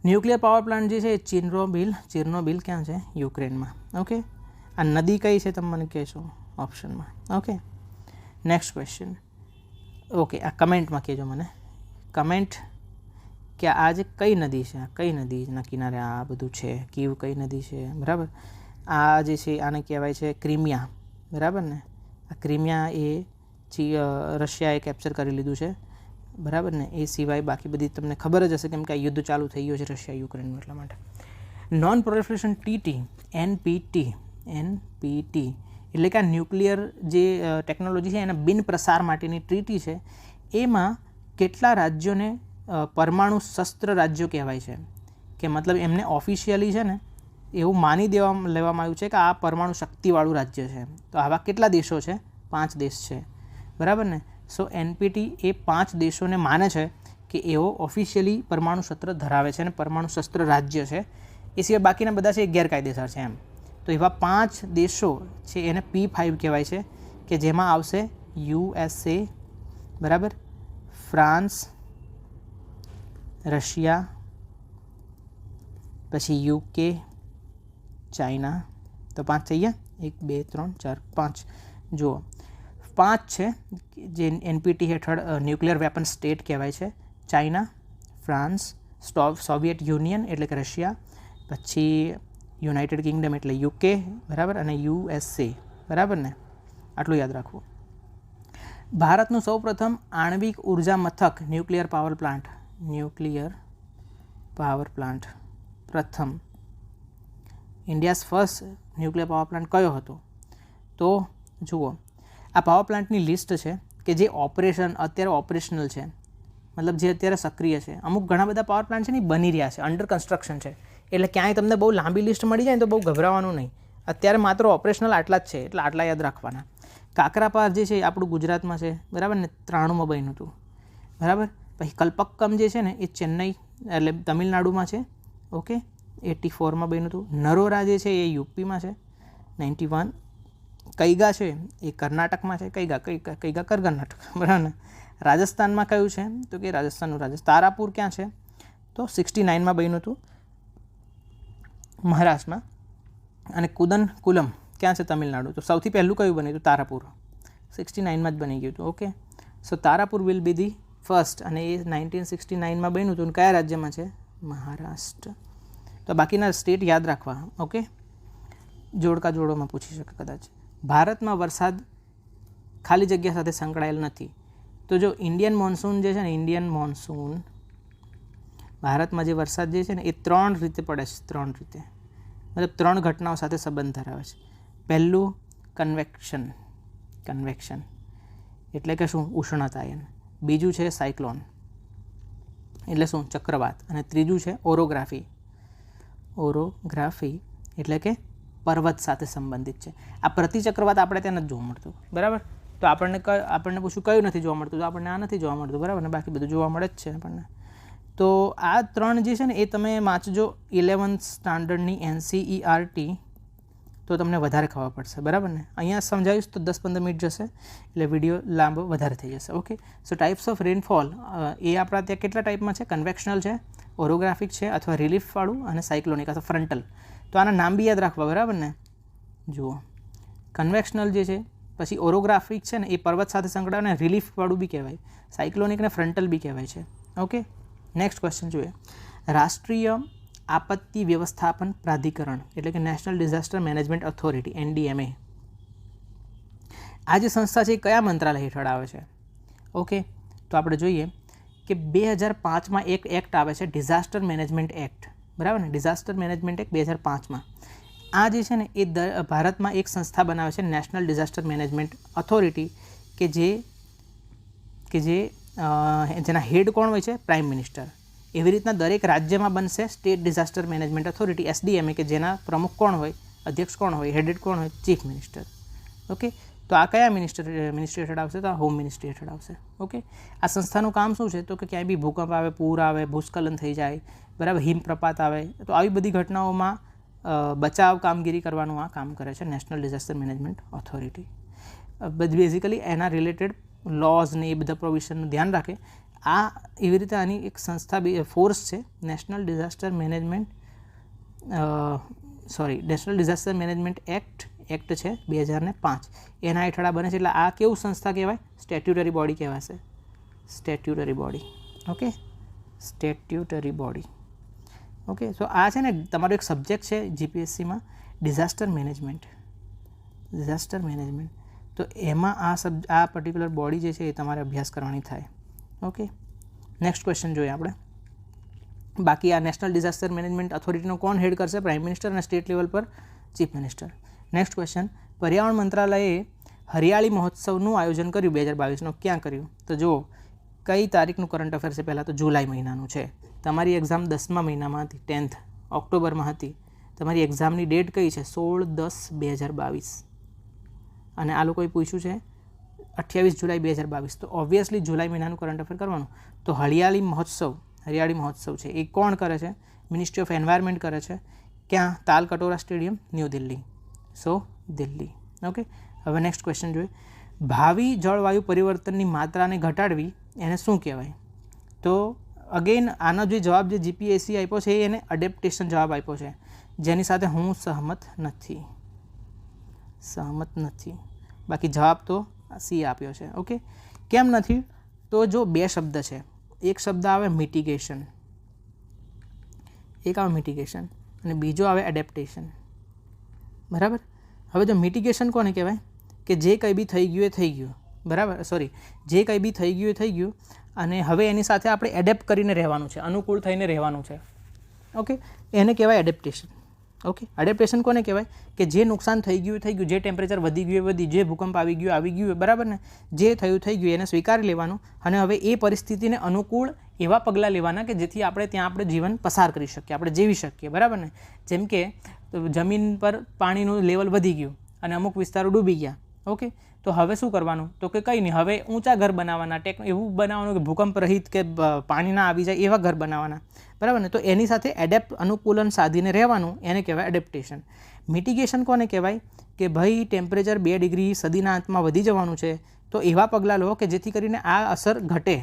ન્યુક્લિયર પાવર પ્લાન્ટ જે છે ચેર્નોબિલ ક્યાં છે? યુક્રેનમાં. ઓકે, આ નદી કઈ છે તમે મને કહેશો ઓપ્શનમાં. Okay, next question. ઓકે, આ કમેન્ટમાં કહેજો મને, કમેન્ટ કે આ જે કઈ નદી છે, કઈ નદીના કિનારે આ બધું છે, કીવ કઈ નદી છે, બરાબર. આ જે છે આને કહેવાય છે ક્રિમિયા, બરાબર ને. આ ક્રિમિયા એ રશિયાએ કેપ્ચર કરી લીધું છે, બરાબર ને. એ સિવાય બાકી બધી તમને ખબર જ હશે, કેમ કે આ યુદ્ધ ચાલુ થઈ ગયું છે રશિયા યુક્રેનનું, એટલા માટે. નોન પ્રોલિફરેશન ટ્રીટી NPT એટલે કે આ ન્યુક્લિયર જે ટેકનોલોજી છે એના બિન પ્રસાર માટેની ટ્રીટી છે. એમાં કેટલા રાજ્યોને પરમાણુ શસ્ત્ર રાજ્યો કહેવાય છે? કે મતલબ એમને ઓફિશિયલી છે ને એવું માની લેવામાં આવ્યું છે કે આ પરમાણુ શક્તિવાળું રાજ્ય છે. તો આવા કેટલા દેશો છે? 5 દેશ છે, બરાબર ને. સો NPT એ 5 દેશોને માને છે કે એઓ ઓફિશિયલી પરમાણુ શસ્ત્ર ધરાવે છે અને પરમાણુ શસ્ત્ર રાજ્ય છે. એ સિવાય બાકીના બધા છે એ ગેરકાયદેસર છે એમ. તો એવા 5 દેશો છે એને P5 કહેવાય છે, કે જેમાં આવશે USA, બરાબર, ફ્રાન્સ, રશિયા, પછી UK, ચાઇના. તો 5 થઈ ગયા. 1 2 3 4 5. જુઓ, 5 છે જે NPT હેઠળ ન્યુક્લિયર વેપન સ્ટેટ કહેવાય છે. ચાઇના, ફ્રાન્સ, સોવિયત યુનિયન એટલે કે રશિયા, પછી યુનાઇટેડ કિંગડમ એટલે UK, બરાબર, અને USA, બરાબર ને. આટલું યાદ રાખવું. ભારતનું સૌપ્રથમ આણ્વિક ઉર્જા મથક ન્યુક્લિયર પાવર પ્લાન્ટ પ્રથમ India's first nuclear power plant કયો હતો? તો જુઓ, આ પાવર પ્લાન્ટની લિસ્ટ છે કે જે અત્યારે ઓપરેશનલ છે, મતલબ જે અત્યારે સક્રિય છે. અમુક ઘણા બધા પાવર પ્લાન્ટ છે ને બની રહ્યા છે, અંડર કન્સ્ટ્રક્શન છે. એટલે ક્યાંય તમને બહુ લાંબી લિસ્ટ મળી જાય ને તો બહુ ગભરાવાનું નહીં. અત્યારે માત્ર ઓપરેશનલ આટલા જ છે, એટલે આટલા યાદ રાખવાના. કાકરાપાર જે છે આપણું ગુજરાતમાં છે, બરાબર ને, 93માં બન્યું હતું, બરાબર. પછી કલ્પક્કમ જે છે ને એ ચેન્નઈ એટલે તમિલનાડુમાં છે. ઓકે, 84માં બન્યું હતું. નરોરા જે છે એ યુપીમાં છે, 91. કૈગા છે એ કર્ણાટકમાં છે. કૈગા કર્ણાટક, બરાબર ને. રાજસ્થાનમાં કયું છે? તો કે રાજસ્થાનનું તારાપુર ક્યાં છે? તો 69માં બન્યું હતું મહારાષ્ટ્રમાં. અને કુદનકુલમ ક્યાં છે? તમિલનાડુ. તો સૌથી પહેલું કયું બન્યું હતું? તારાપુર. 69માં જ બની ગયું હતું. Okay, so Tarapur will be the first, અને એ 1969માં બન્યું હતું. કયા રાજ્યમાં છે? મહારાષ્ટ્ર. તો બાકીના સ્ટેટ યાદ રાખવા. ઓકે, જોડોમાં પૂછી શકે કદાચ. ભારતમાં વરસાદ ખાલી જગ્યા સાથે સંકળાયેલ નથી. તો જો ઇન્ડિયન મોન્સૂન જે છે ને, ભારતમાં જે વરસાદ જે છે ને એ 3 રીતે પડે છે. 3 રીતે, મતલબ 3 ઘટનાઓ સાથે સંબંધ ધરાવે છે. પહેલું કન્વેક્શન એટલે કે શું? ઉષ્ણતાયન. બીજું છે સાયક્લોન એટલે શું? ચક્રવાત. અને ત્રીજું છે ઓરોગ્રાફી એટલે કે પર્વત સાથે સંબંધિત છે. આ પ્રતિચક્રવાત આપણે ત્યાં નથી જોવા મળતું, બરાબર. તો આપણને પૂછ્યું કયું નથી જોવા મળતું, તો આપણને આ નથી જોવા મળતું, બરાબર ને. બાકી બધું જોવા મળે જ છે આપણને. તો આ 3 જે છે ને એ તમે વાંચજો 11th સ્ટાન્ડર્ડની NCERT, તો તમને વધારે ખબર પડશે, બરાબર ને. અહીંયા સમજાવીશ તો 10-15 મિનિટ જશે, એટલે વિડીયો લાંબો વધારે થઈ જશે. Okay. So types of rainfall એ આપણા ત્યાં કેટલા ટાઈપમાં છે? કન્વેક્શનલ છે, ઓરોગ્રાફિક છે અથવા રિલીફવાળું, અને સાયક્લોનિક અથવા ફ્રન્ટલ. તો આના નામ બી યાદ રાખવા, બરાબર ને. જુઓ, કન્વેક્શનલ જે છે, પછી ઓરોગ્રાફિક છે ને એ પર્વત સાથે સંકળાયેલું, રિલીફવાળું બી કહેવાય, સાયક્લોનિક ને ફ્રન્ટલ બી કહેવાય છે. ઓકે. નેક્સ્ટ ક્વેશ્ચન જોઈએ. રાષ્ટ્રીય આપત્તિ વ્યવસ્થાપન પ્રાધિકરણ એટલે કે national disaster management authority NDMA, આ જે સંસ્થા છે એ કયા મંત્રાલય હેઠળ આવે છે? ઓકે. તો આપણે જોઈએ કે 2005માં એક એક્ટ આવે છે, ડિઝાસ્ટર મેનેજમેન્ટ એક્ટ, બરાબર ને. ડિઝાસ્ટર મેનેજમેન્ટ એક્ટ 2005માં. આ જે છે ને એ ભારતમાં એક સંસ્થા બનાવે છે, નેશનલ ડિઝાસ્ટર મેનેજમેન્ટ ઓથોરિટી, કે જેના હેડ કોણ હોય છે? Prime minister. એવી રીતના દરેક રાજ્યમાં બનશે state disaster management authority SDMA, કે જેના પ્રમુખ કોણ હોય, અધ્યક્ષ કોણ હોય, હેડેડ કોણ હોય? Chief minister. ઓકે. તો આ કયા મિનિસ્ટ્રી હેઠળ આવશે? તો આ હોમ મિનિસ્ટ્રી હેઠળ આવશે. ઓકે. આ સંસ્થાનું કામ શું છે? તો કે ક્યાંય બી ભૂકંપ આવે, પૂર આવે, ભૂસ્ખલન થઈ જાય, બરાબર, હિમપ્રપાત આવે, તો આવી બધી ઘટનાઓમાં બચાવ કામગીરી કરવાનું આ કામ કરે છે national disaster management authority. Basically એના રિલેટેડ લોઝ ને એ બધા પ્રોવિઝનનું ધ્યાન રાખે. આ એવી રીતે આની એક સંસ્થા ફોર્સ છે, નેશનલ ડિઝાસ્ટર મેનેજમેન્ટ એક્ટ છે 2005, એના હેઠળ બને છે. એટલે આ કેવું સંસ્થા કહેવાય? સ્ટેટ્યુટરી બોડી કહેવાશે, સ્ટેટ્યુટરી બોડી. ઓકે. સ્ટેટ્યુટરી બોડી. ઓકે. સો આ છે ને તમારો એક સબ્જેક્ટ છે GPSCમાં, ડિઝાસ્ટર મેનેજમેન્ટ. તો એમાં આ પર્ટિક્યુલર બોડી જે છે એ તમારે અભ્યાસ કરવાની થાય. ઓકે. નેક્સ્ટ ક્વેશ્ચન જોઈએ આપણે. બાકી આ નેશનલ ડિઝાસ્ટર મેનેજમેન્ટ ઓથોરિટીનો કોણ હેડ કરશે? પ્રાઇમ મિનિસ્ટર, અને સ્ટેટ લેવલ પર ચીફ મિનિસ્ટર. Next question. પર્યાવરણ મંત્રાલયે હરિયાળી મહોત્સવનું આયોજન કર્યું 2022નું, ક્યાં કર્યું? તો જુઓ, કઈ તારીખનું કરંટ અફેર છે? પહેલાં તો જુલાઈ મહિનાનું છે. તમારી એક્ઝામ 10મા મહિનામાં હતી, 10th ઓક્ટોબરમાં હતી. તમારી એક્ઝામની ડેટ કઈ છે? 16/10/2022. અને આ લોકોએ પૂછ્યું છે 28 જુલાઈ 2022. તો ઓબ્વિયસલી જુલાઈ મહિનાનું કરંટ અફેર કરવાનું. તો હરિયાળી મહોત્સવ છે એ કોણ કરે છે? મિનિસ્ટ્રી ઓફ એન્વાયરમેન્ટ કરે છે. ક્યાં? તાલ કટોરા સ્ટેડિયમ, ન્યૂ દિલ્હી. સો દિલ્હી. ઓકે. હવે નેક્સ્ટ ક્વેશ્ચન જોઈએ. ભાવિ જળવાયુ પરિવર્તનની માત્રાને ઘટાડવી એને શું કહેવાય? તો અગેન આનો જે જવાબ જે GPSC આપ્યો છે એને એડેપ્ટેશન જવાબ આપ્યો છે, જેની સાથે હું સહમત નથી. બાકી જવાબ તો સી આપ્યો છે. ઓકે. કેમ નથી? તો જો 2 શબ્દ છે, એક શબ્દ આવે મિટિગેશન, અને બીજો આવે એડેપ્ટેશન, બરાબર. હવે જો મિટિગેશન કોને કહેવાય? કે જે કંઈ બી થઈ ગયું એ થઈ ગયું, બરાબર. જે કંઈ બી થઈ ગયું અને હવે એની સાથે આપણે એડેપ્ટ કરીને રહેવાનું છે, અનુકૂળ થઈને રહેવાનું છે. ઓકે. એને કહેવાય એડેપ્ટેશન. ઓકે. એડેપ્ટેશન કોને કહેવાય? કે જે નુકસાન થઈ ગયું, જે ટેમ્પરેચર વધી ગયું, જે ભૂકંપ આવી ગયું, બરાબર ને. જે થયું થઈ ગયું એને સ્વીકારી લેવાનું, અને હવે એ પરિસ્થિતિને અનુકૂળ એવા પગલાં લેવાના કે જેથી આપણે જીવન પસાર કરી શકીએ, આપણે જીવી શકીએ, બરાબર ને. જેમ કે જમીન પર પાણીનું લેવલ વધી ગયું અને અમુક વિસ્તારો ડૂબી ગયા. ઓકે. તો હવે શું કરવાનું? તો કે કંઈ નહીં, હવે ઊંચા ઘર બનાવવાના, એવું બનાવવાનું કે ભૂકંપ રહિત કે પાણી ના આવી જાય એવા ઘર બનાવવાના, બરાબર ને. તો એની સાથે અનુકૂલન સાધીને રહેવાનું, એને કહેવાય એડેપ્ટેશન. મિટિગેશન કોને કહેવાય? કે ભાઈ ટેમ્પરેચર 2 ડિગ્રી સદીના અંતમાં વધી જવાનું છે, તો એવા પગલાં લો કે જેથી કરીને આ અસર ઘટે,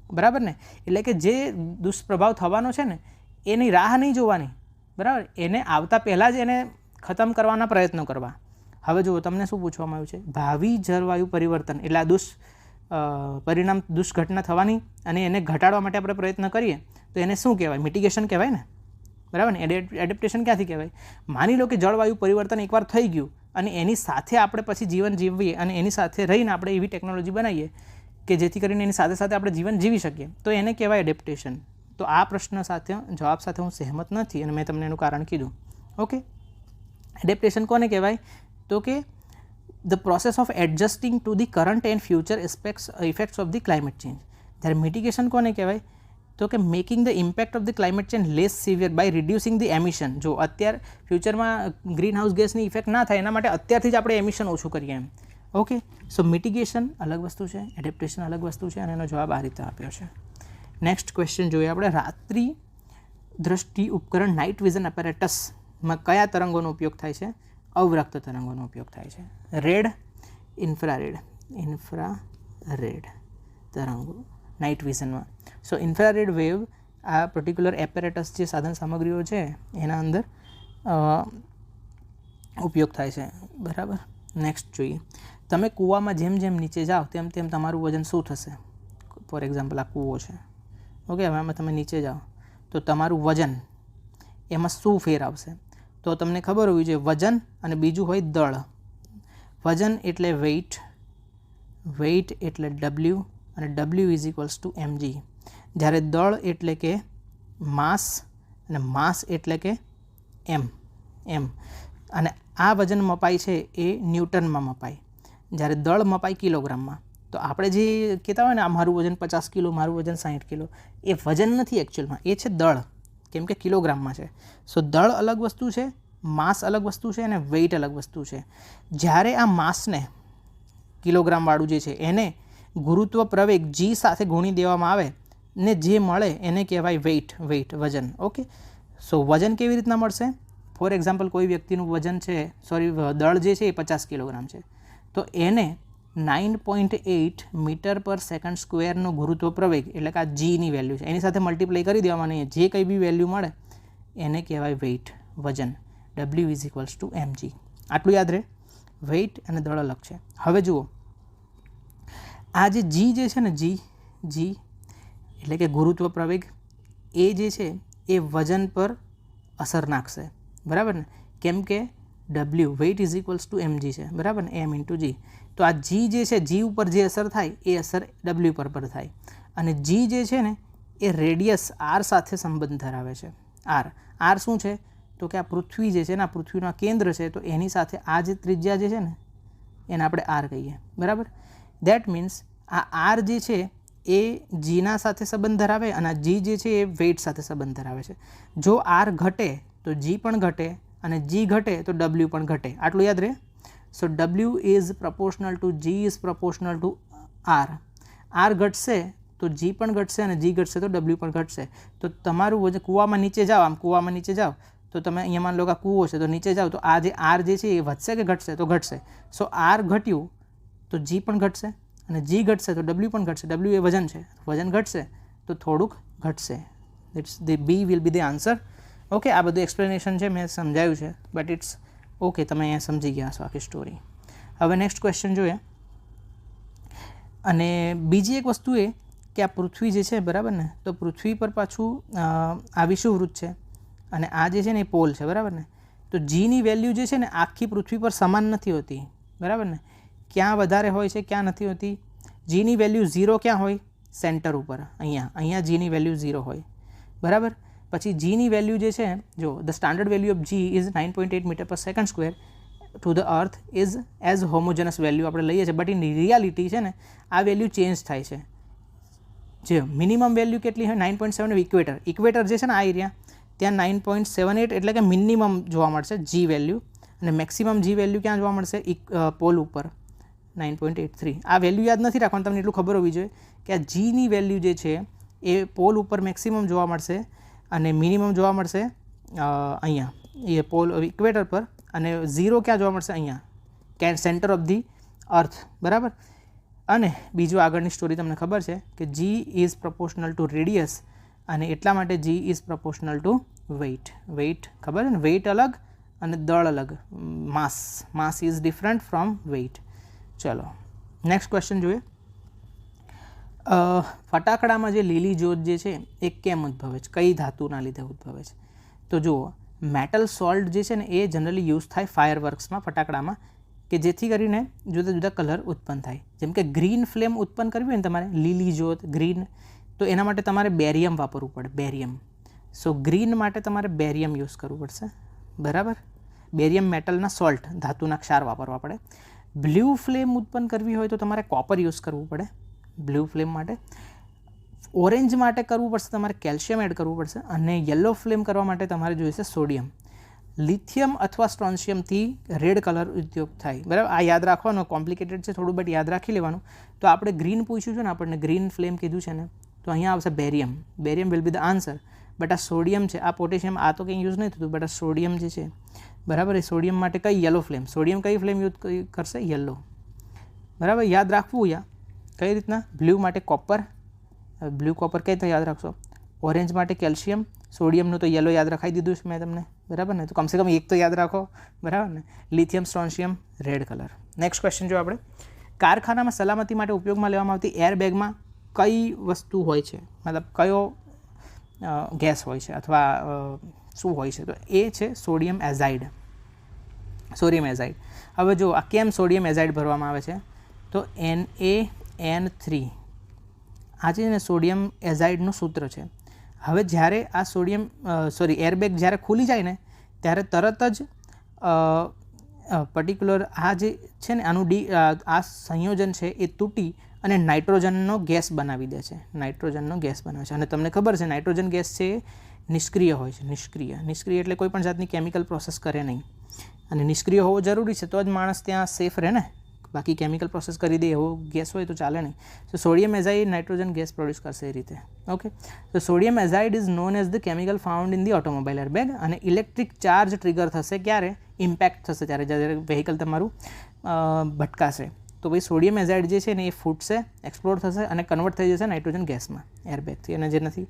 બરાબર ને. એટલે કે જે દુષ્પ્રભાવ થવાનો છે ને એની રાહ નહીં જોવાની, બરાબર. એને આવતા પહેલાં જ એને ખતમ કરવાના પ્રયત્નો કરવા. હવે જુઓ, તમને શું પૂછવામાં આવ્યું છે? ભાવિ જળવાયુ પરિવર્તન એટલે આ દુષ્ઘટના થવાની અને એને ઘટાડવા માટે આપણે પ્રયત્ન કરીએ તો એને શું કહેવાય? મિટિગેશન કહેવાય ને, બરાબર ને. એડેપ્ટેશન ક્યાંથી કહેવાય? માની લો કે જળવાયુ પરિવર્તન એકવાર થઈ ગયું અને એની સાથે આપણે પછી જીવન જીવીએ અને એની સાથે રહીને આપણે એવી ટેકનોલોજી બનાવીએ કે જેથી કરીને એની સાથે સાથે આપણે જીવન જીવી શકીએ, તો એને કહેવાય એડેપ્ટેશન. તો આ પ્રશ્ન સાથે જવાબ સાથે હું સહેમત નથી અને મેં તમને એનું કારણ કીધું. ઓકે. એડેપ્ટેશન કોને કહેવાય? તો કે the process of adjusting to the current and future effects of the climate change. જ્યારે મિટિગેશન કોને કહેવાય? તો કે making the impact of the climate change less severe by reducing the emission. જો અત્યારે ફ્યુચરમાં ગ્રીન હાઉસ ગેસની ઇફેક્ટ ના થાય એના માટે અત્યારથી જ આપણે એમિશન ઓછું કરીએ એમ. ઓકે, સો મિટિગેશન અલગ વસ્તુ છે, એડેપ્ટેશન અલગ વસ્તુ છે, અને એનો જવાબ આ રીતે આપ્યો છે. નેક્સ્ટ ક્વેશ્ચન જોઈએ આપણે. રાત્રિ દ્રષ્ટિ ઉપકરણ નાઇટ વિઝન એપેરેટસમાં કયા તરંગોનો ઉપયોગ થાય છે? અવરક્ત તરંગોનો ઉપયોગ થાય છે. રેડ, ઇન્ફ્રારેડ તરંગો નાઇટ વિઝનમાં. સો ઇન્ફ્રારેડ વેવ આ પર્ટિક્યુલર એપેરેટસ જે સાધન સામગ્રીઓ છે એના અંદર ઉપયોગ થાય છે. બરાબર. નેક્સ્ટ જોઈએ. તમે કૂવામાં જેમ જેમ નીચે જાઓ તેમ તેમ તમારું વજન શું થશે? ફોર એક્ઝામ્પલ આ કૂવો છે. ઓકે, હવે આમાં તમે નીચે જાઓ તો તમારું વજન એમાં શું ફેર આવશે? તો તમને ખબર હોવી જોઈએ વજન અને બીજું હોય દળ. વજન એટલે વેઇટ એટલે W અને W is equals to mg. જ્યારે દળ એટલે કે માસ અને માસ એટલે કે m. અને આ વજન મપાય છે એ ન્યૂટનમાં મપાય, જ્યારે દળ મપાય કિલોગ્રામમાં. તો આપણે જે કહેતા હોય ને આ મારું વજન 50 કિલો, મારું વજન 60 કિલો, એ વજન નથી એકચ્યુઅલમાં, એ છે દળ, કેમ કે કિલોગ્રામમાં છે. સો દળ અલગ વસ્તુ છે, માસ અલગ વસ્તુ છે અને વેઇટ અલગ વસ્તુ છે. જ્યારે આ માસને કિલોગ્રામવાળું જે છે એને ગુરુત્વ પ્રવેગ g સાથે ગુણી દેવામાં આવે ને જે મળે એને કહેવાય વેઇટ, વજન. ઓકે, સો વજન કેવી રીતના મળશે? ફોર એક્ઝામ્પલ કોઈ વ્યક્તિનું વજન છે, દળ જે છે એ 50 કિલોગ્રામ છે, તો એને 9.8 મીટર પર સેકન્ડ સ્ક્વેરનો ગુરુત્વ પ્રવેગ એટલે કે આ જીની વેલ્યુ છે એની સાથે મલ્ટીપ્લાય કરી દેવામાં, જે કંઈ બી વેલ્યુ મળે એને કહેવાય વેઇટ, વજન. W is equals to mg. આટલું યાદ રહે. વેઇટ અને દળ અલગ છે. હવે જુઓ, આ જે G જે છે ને G એટલે કે ગુરુત્વ પ્રવેગ, એ જે છે એ વજન પર અસર નાખશે. બરાબર ને? કેમ કે W weight is equals to mg છે. બરાબર ને? m into g. તો આ G જે છે, G ઉપર જે અસર થાય એ અસર W પર થાય. અને G જે છે ને એ રેડિયસ R સાથે સંબંધ ધરાવે છે. R શું છે? તો કે આ પૃથ્વી જે છે ને, આ પૃથ્વીનું કેન્દ્ર છે, તો એની સાથે આ જે ત્રિજ્યા જે છે ને એને આપણે R કહીએ. બરાબર? દેટ મીન્સ આ R જે છે એ જીના સાથે સંબંધ ધરાવે અને આ G જે છે એ વેઇટ સાથે સંબંધ ધરાવે છે. જો R ઘટે તો G પણ ઘટે અને G ઘટે તો W પણ ઘટે. આટલું યાદ રહે. સો W is proportional two G is proportional two R. R ઘટશે તો G પણ ઘટશે અને G ઘટશે તો W પણ ઘટશે. તો તમારું વજન કૂવામાં નીચે જાઓ, આમ કૂવામાં નીચે જાઓ તો તમે અહીંયા માન લો કે કૂવો છે તો નીચે જાઓ તો આ જે R જે છે એ વધશે કે ઘટશે? તો ઘટશે. સો R ઘટ્યું તો G પણ ઘટશે અને G ઘટશે તો W પણ ઘટશે. W એ વજન છે, વજન ઘટશે તો થોડુંક ઘટશે. It's the B will be the answer. Okay, આ બધું એક્સપ્લેનેશન છે, મેં સમજાવ્યું છે, બટ ઇટ્સ ઓકે, તમે અહીંયા સમજી ગયા છો આખી સ્ટોરી. હવે નેક્સ્ટ ક્વેશ્ચન જોઈએ. અને બીજી એક વસ્તુ એ કે આ પૃથ્વી જે છે, બરાબર ને, તો પૃથ્વી પર પાછું આ વિષુવવૃત્ત છે અને આ જે છે ને એ પોલ છે. બરાબર ને? તો જીની વેલ્યુ જે છે ને આખી પૃથ્વી પર સમાન નથી હોતી. બરાબર ને? ક્યાં વધારે હોય છે, ક્યાં નથી હોતી. જીની વેલ્યુ 0 ક્યાં હોય? સેન્ટર ઉપર, અહીંયા જીની વેલ્યુ 0 હોય. બરાબર? પછી જીની વેલ્યુ જે છે, જો the standard value of G is 9.8 metre per second square to the earth is as homogenous value આપણે લઈએ છીએ, બટ ઇન રિયાલિટી છે ને આ વેલ્યુ ચેન્જ થાય છે. જે મિનિમમ વેલ્યુ કેટલી હોય? 9.7. ઇક્વેટર જે છે ને આ એરિયા, ત્યાં 9.78 એટલે કે મિનિમમ જોવા મળશે G વેલ્યુ, અને મેક્સિમમ G વેલ્યુ ક્યાં જોવા મળશે? પોલ ઉપર 9.83. આ વેલ્યુ યાદ નથી રાખવાનું, તમને એટલું ખબર હોવી જોઈએ કે આ Gની વેલ્યુ જે છે એ પોલ ઉપર મેક્સિમમ જોવા મળશે અને મિનિમમ જોવા મળશે અહીંયા એ પોલ ઇક્વેટર પર, અને 0 ક્યાં જોવા મળશે? અહીંયા સેન્ટર ઓફ ધી અર્થ. બરાબર? અને બીજું આગળની સ્ટોરી તમને ખબર છે કે G is proportional to radius, અને એટલા માટે G is proportional to weight. ખબર છે ને? વેઇટ અલગ અને દળ અલગ. Mass is different from weight. ચલો નેક્સ્ટ ક્વેશ્ચન જોઈએ. ફટાકડામાં જે લીલી જ્યોત જે છે એ કેમ ઉદ્ભવે છે? કઈ ધાતુના લીધે ઉદ્ભવે છે? તો જુઓ, મેટલ સોલ્ટ જે છે ને એ જનરલી યુઝ થાય ફાયરવર્ક્સમાં, ફટાકડામાં, કે જેથી કરીને જુદા જુદા કલર ઉત્પન્ન થાય. જેમ કે ગ્રીન ફ્લેમ ઉત્પન્ન કરવી હોય ને તમારે, લીલી જ્યોત ગ્રીન, તો એના માટે તમારે બેરિયમ વાપરવું પડે, બેરિયમ. સો ગ્રીન માટે તમારે બેરિયમ યુઝ કરવું પડશે. બરાબર? બેરિયમ મેટલના સોલ્ટ, ધાતુના ક્ષાર વાપરવા પડે. બ્લુ ફ્લેમ ઉત્પન્ન કરવી હોય તો તમારે કોપર યુઝ કરવું પડે બ્લુ ફ્લેમ માટે. ઓરેન્જ માટે કરવું પડશે તમારે કેલ્શિયમ એડ કરવું પડશે, અને યલો ફ્લેમ કરવા માટે તમારે જોઈશે સોડિયમ. લિથિયમ અથવા સ્ટ્રોન્શિયમથી રેડ કલર ઉદ્યોગ થાય, બરાબર. આ યાદ રાખવાનું, કોમ્પ્લિકેટેડ છે થોડું, બટ યાદ રાખી લેવાનું. તો આપણે ગ્રીન પૂછ્યું છે ને, આપણને ગ્રીન ફ્લેમ કીધું છે ને, તો અહીંયા આવશે barium. Barium will be the answer. But આ સોડિયમ છે, આ પોટેશિયમ, આ તો કંઈ યુઝ નહીં થતું, બટ આ સોડિયમ જે છે, બરાબર, એ સોડિયમ માટે કઈ યલો ફ્લેમ, સોડિયમ કઈ ફ્લેમ યુઝ કરશે, યલો, બરાબર. યાદ રાખવું યા કઈ રીતના. બ્લુ માટે કોપર, બ્લુ કોપર કઈ તો યાદ રાખશો. ઓરેન્જ માટે કેલ્શિયમ, સોડિયમનું તો યલો યાદ રખાઈ દીધું છે મેં તમને, બરાબર ને. તો કમસે કમ એક તો યાદ રાખો, બરાબર ને. Lithium strontium red colour. Next question જો આપણે, કારખાનામાં સલામતી માટે ઉપયોગમાં લેવામાં આવતી એરબેગમાં કઈ વસ્તુ હોય છે, મતલબ કયો ગેસ હોય છે અથવા શું હોય છે, તો એ છે સોડિયમ એઝાઇડ. સોડિયમ એઝાઇડ. હવે જો આ કેમ સોડિયમ એઝાઇડ ભરવામાં આવે છે, તો NaN3 આ છે ને સોડિયમ એઝાઇડનું સૂત્ર છે. હવે જ્યારે આ સોડિયમ એરબેગ જ્યારે ખુલી જાય ને, ત્યારે તરત જ પર્ટિક્યુલર આ જે છે ને આનું આ સંયોજન છે એ તૂટી અને નાઇટ્રોજનનો ગેસ બનાવી દે છે. નાઇટ્રોજનનો ગેસ બનાવે છે. અને તમને ખબર છે નાઇટ્રોજન ગેસ છે એ નિષ્ક્રિય હોય છે. નિષ્ક્રિય એટલે કોઈ પણ જાતની કેમિકલ પ્રોસેસ કરે નહીં, અને નિષ્ક્રિય હોવો જરૂરી છે, તો જ માણસ ત્યાં સેફ રહે ને. બાકી કેમિકલ પ્રોસેસ કરી દે એવો ગેસ હોય તો ચાલે નહીં. તો sodium azide nitrogen gas produce કરશે એ રીતે. ઓકે, તો sodium azide is known as the chemical found in the automobile airbag. અને ઇલેક્ટ્રિક ચાર્જ ટ્રિગર થશે ક્યારે, ઇમ્પેક્ટ થશે ત્યારે, જ્યારે વ્હીકલ તમારું ભટકાશે. તો ભાઈ સોડિયમ એઝાઇડ જે છે ને એ ફૂટશે, એક્સપ્લોડ થશે અને કન્વર્ટ થઈ જશે નાઇટ્રોજન ગેસમાં એરબેગથી, અને જે નથી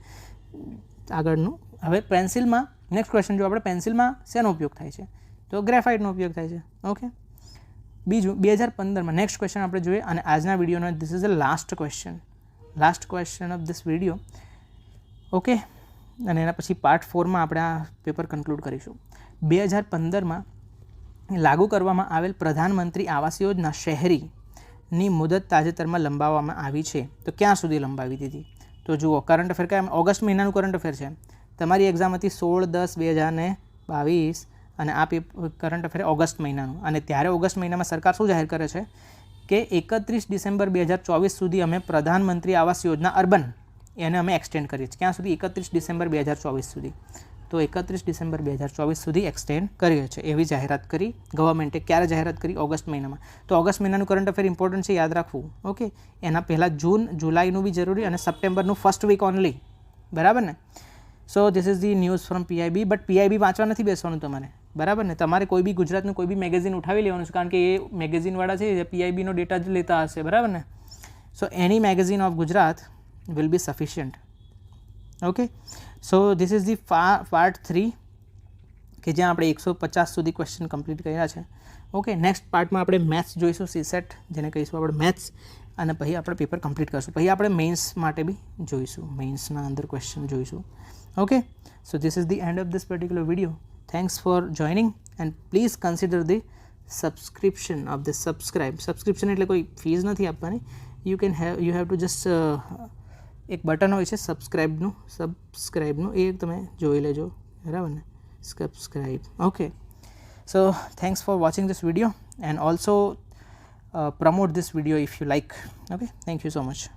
આગળનું. હવે પેન્સિલમાં નેક્સ્ટ ક્વેશ્ચન જો આપણે, પેન્સિલમાં શેનો ઉપયોગ થાય છે, તો ગ્રેફાઇટનો ઉપયોગ થાય છે. ઓકે, બીજું 2015માં નેક્સ્ટ ક્વેશ્ચન આપણે જોઈએ, અને આજના વિડીયોનો this is the last question of this video. Okay, અને એના પછી પાર્ટ 4માં આપણે આ પેપર કન્ક્લુડ કરીશું. 2015માં લાગુ કરવામાં આવેલ પ્રધાનમંત્રી આવાસ યોજના શહેરીની મુદત તાજેતરમાં લંબાવવામાં આવી છે, તો ક્યાં સુધી લંબાવી દીધી? તો જુઓ, કરંટ અફેર કયા, ઓગસ્ટ મહિનાનું કરંટ અફેર છે. તમારી એક્ઝામ હતી 16/10/2022, અને આ કરંટ અફેર ઓગસ્ટ મહિનાનું. અને ત્યારે ઓગસ્ટ મહિનામાં સરકાર શું જાહેર કરે છે કે 31 ડિસેમ્બર 2024 સુધી અમે પ્રધાનમંત્રી આવાસ યોજના અર્બન એને અમે એક્સટેન્ડ કરીએ છીએ. ક્યાં સુધી? 31 ડિસેમ્બર 2024 સુધી. તો 31 ડિસેમ્બર 2024 સુધી એક્સટેન્ડ કરીએ છીએ એવી જાહેરાત કરી ગવર્મેન્ટે. ક્યારે જાહેરાત કરી? ઓગસ્ટ મહિનામાં. તો ઓગસ્ટ મહિનાનું કરંટ અફેર ઇમ્પોર્ટન્ટ છે, યાદ રાખવું. ઓકે, એના પહેલાં જૂન જુલાઈનું બી જરૂરી, અને સપ્ટેમ્બરનું ફર્સ્ટ વીક ઓનલી, બરાબર ને. સો this is the news from PIB. But PIB વાંચવા નથી બેસવાનું તમારે, બરાબર ને. તમારે કોઈ બી ગુજરાતનું કોઈ બી મેગેઝિન ઉઠાવી લેવાનું છે, કારણ કે એ મેગેઝિનવાળા છે એ PIBનો ડેટા જ લેતા હશે, બરાબર ને. So any magazine of Gujarat will be sufficient. Okay, so this is the part 3 કે જ્યાં આપણે 150 સુધી ક્વેશ્ચન કમ્પ્લીટ કર્યા છે. ઓકે, નેક્સ્ટ પાર્ટમાં આપણે મેથ્સ જોઈશું, CSET જેને કહીશું આપણે મેથ્સ, અને પછી આપણે પેપર કમ્પ્લીટ કરીશું. પછી આપણે મેઇન્સ માટે બી જોઈશું, મેઇન્સના અંદર ક્વેશ્ચન જોઈશું. Okay, so this is the end of this particular video. Thanks for joining, and please consider the subscription of the subscription એટલે કોઈ ફીસ નથી આપવાની. you have to just એક બટન હોય છે સબસ્ક્રાઇબનું, એ તમે જોઈ લેજો, બરાબર ને. Subscribe. Okay, so thanks for watching this video, and also promote this video if you like. Okay, thank you so much.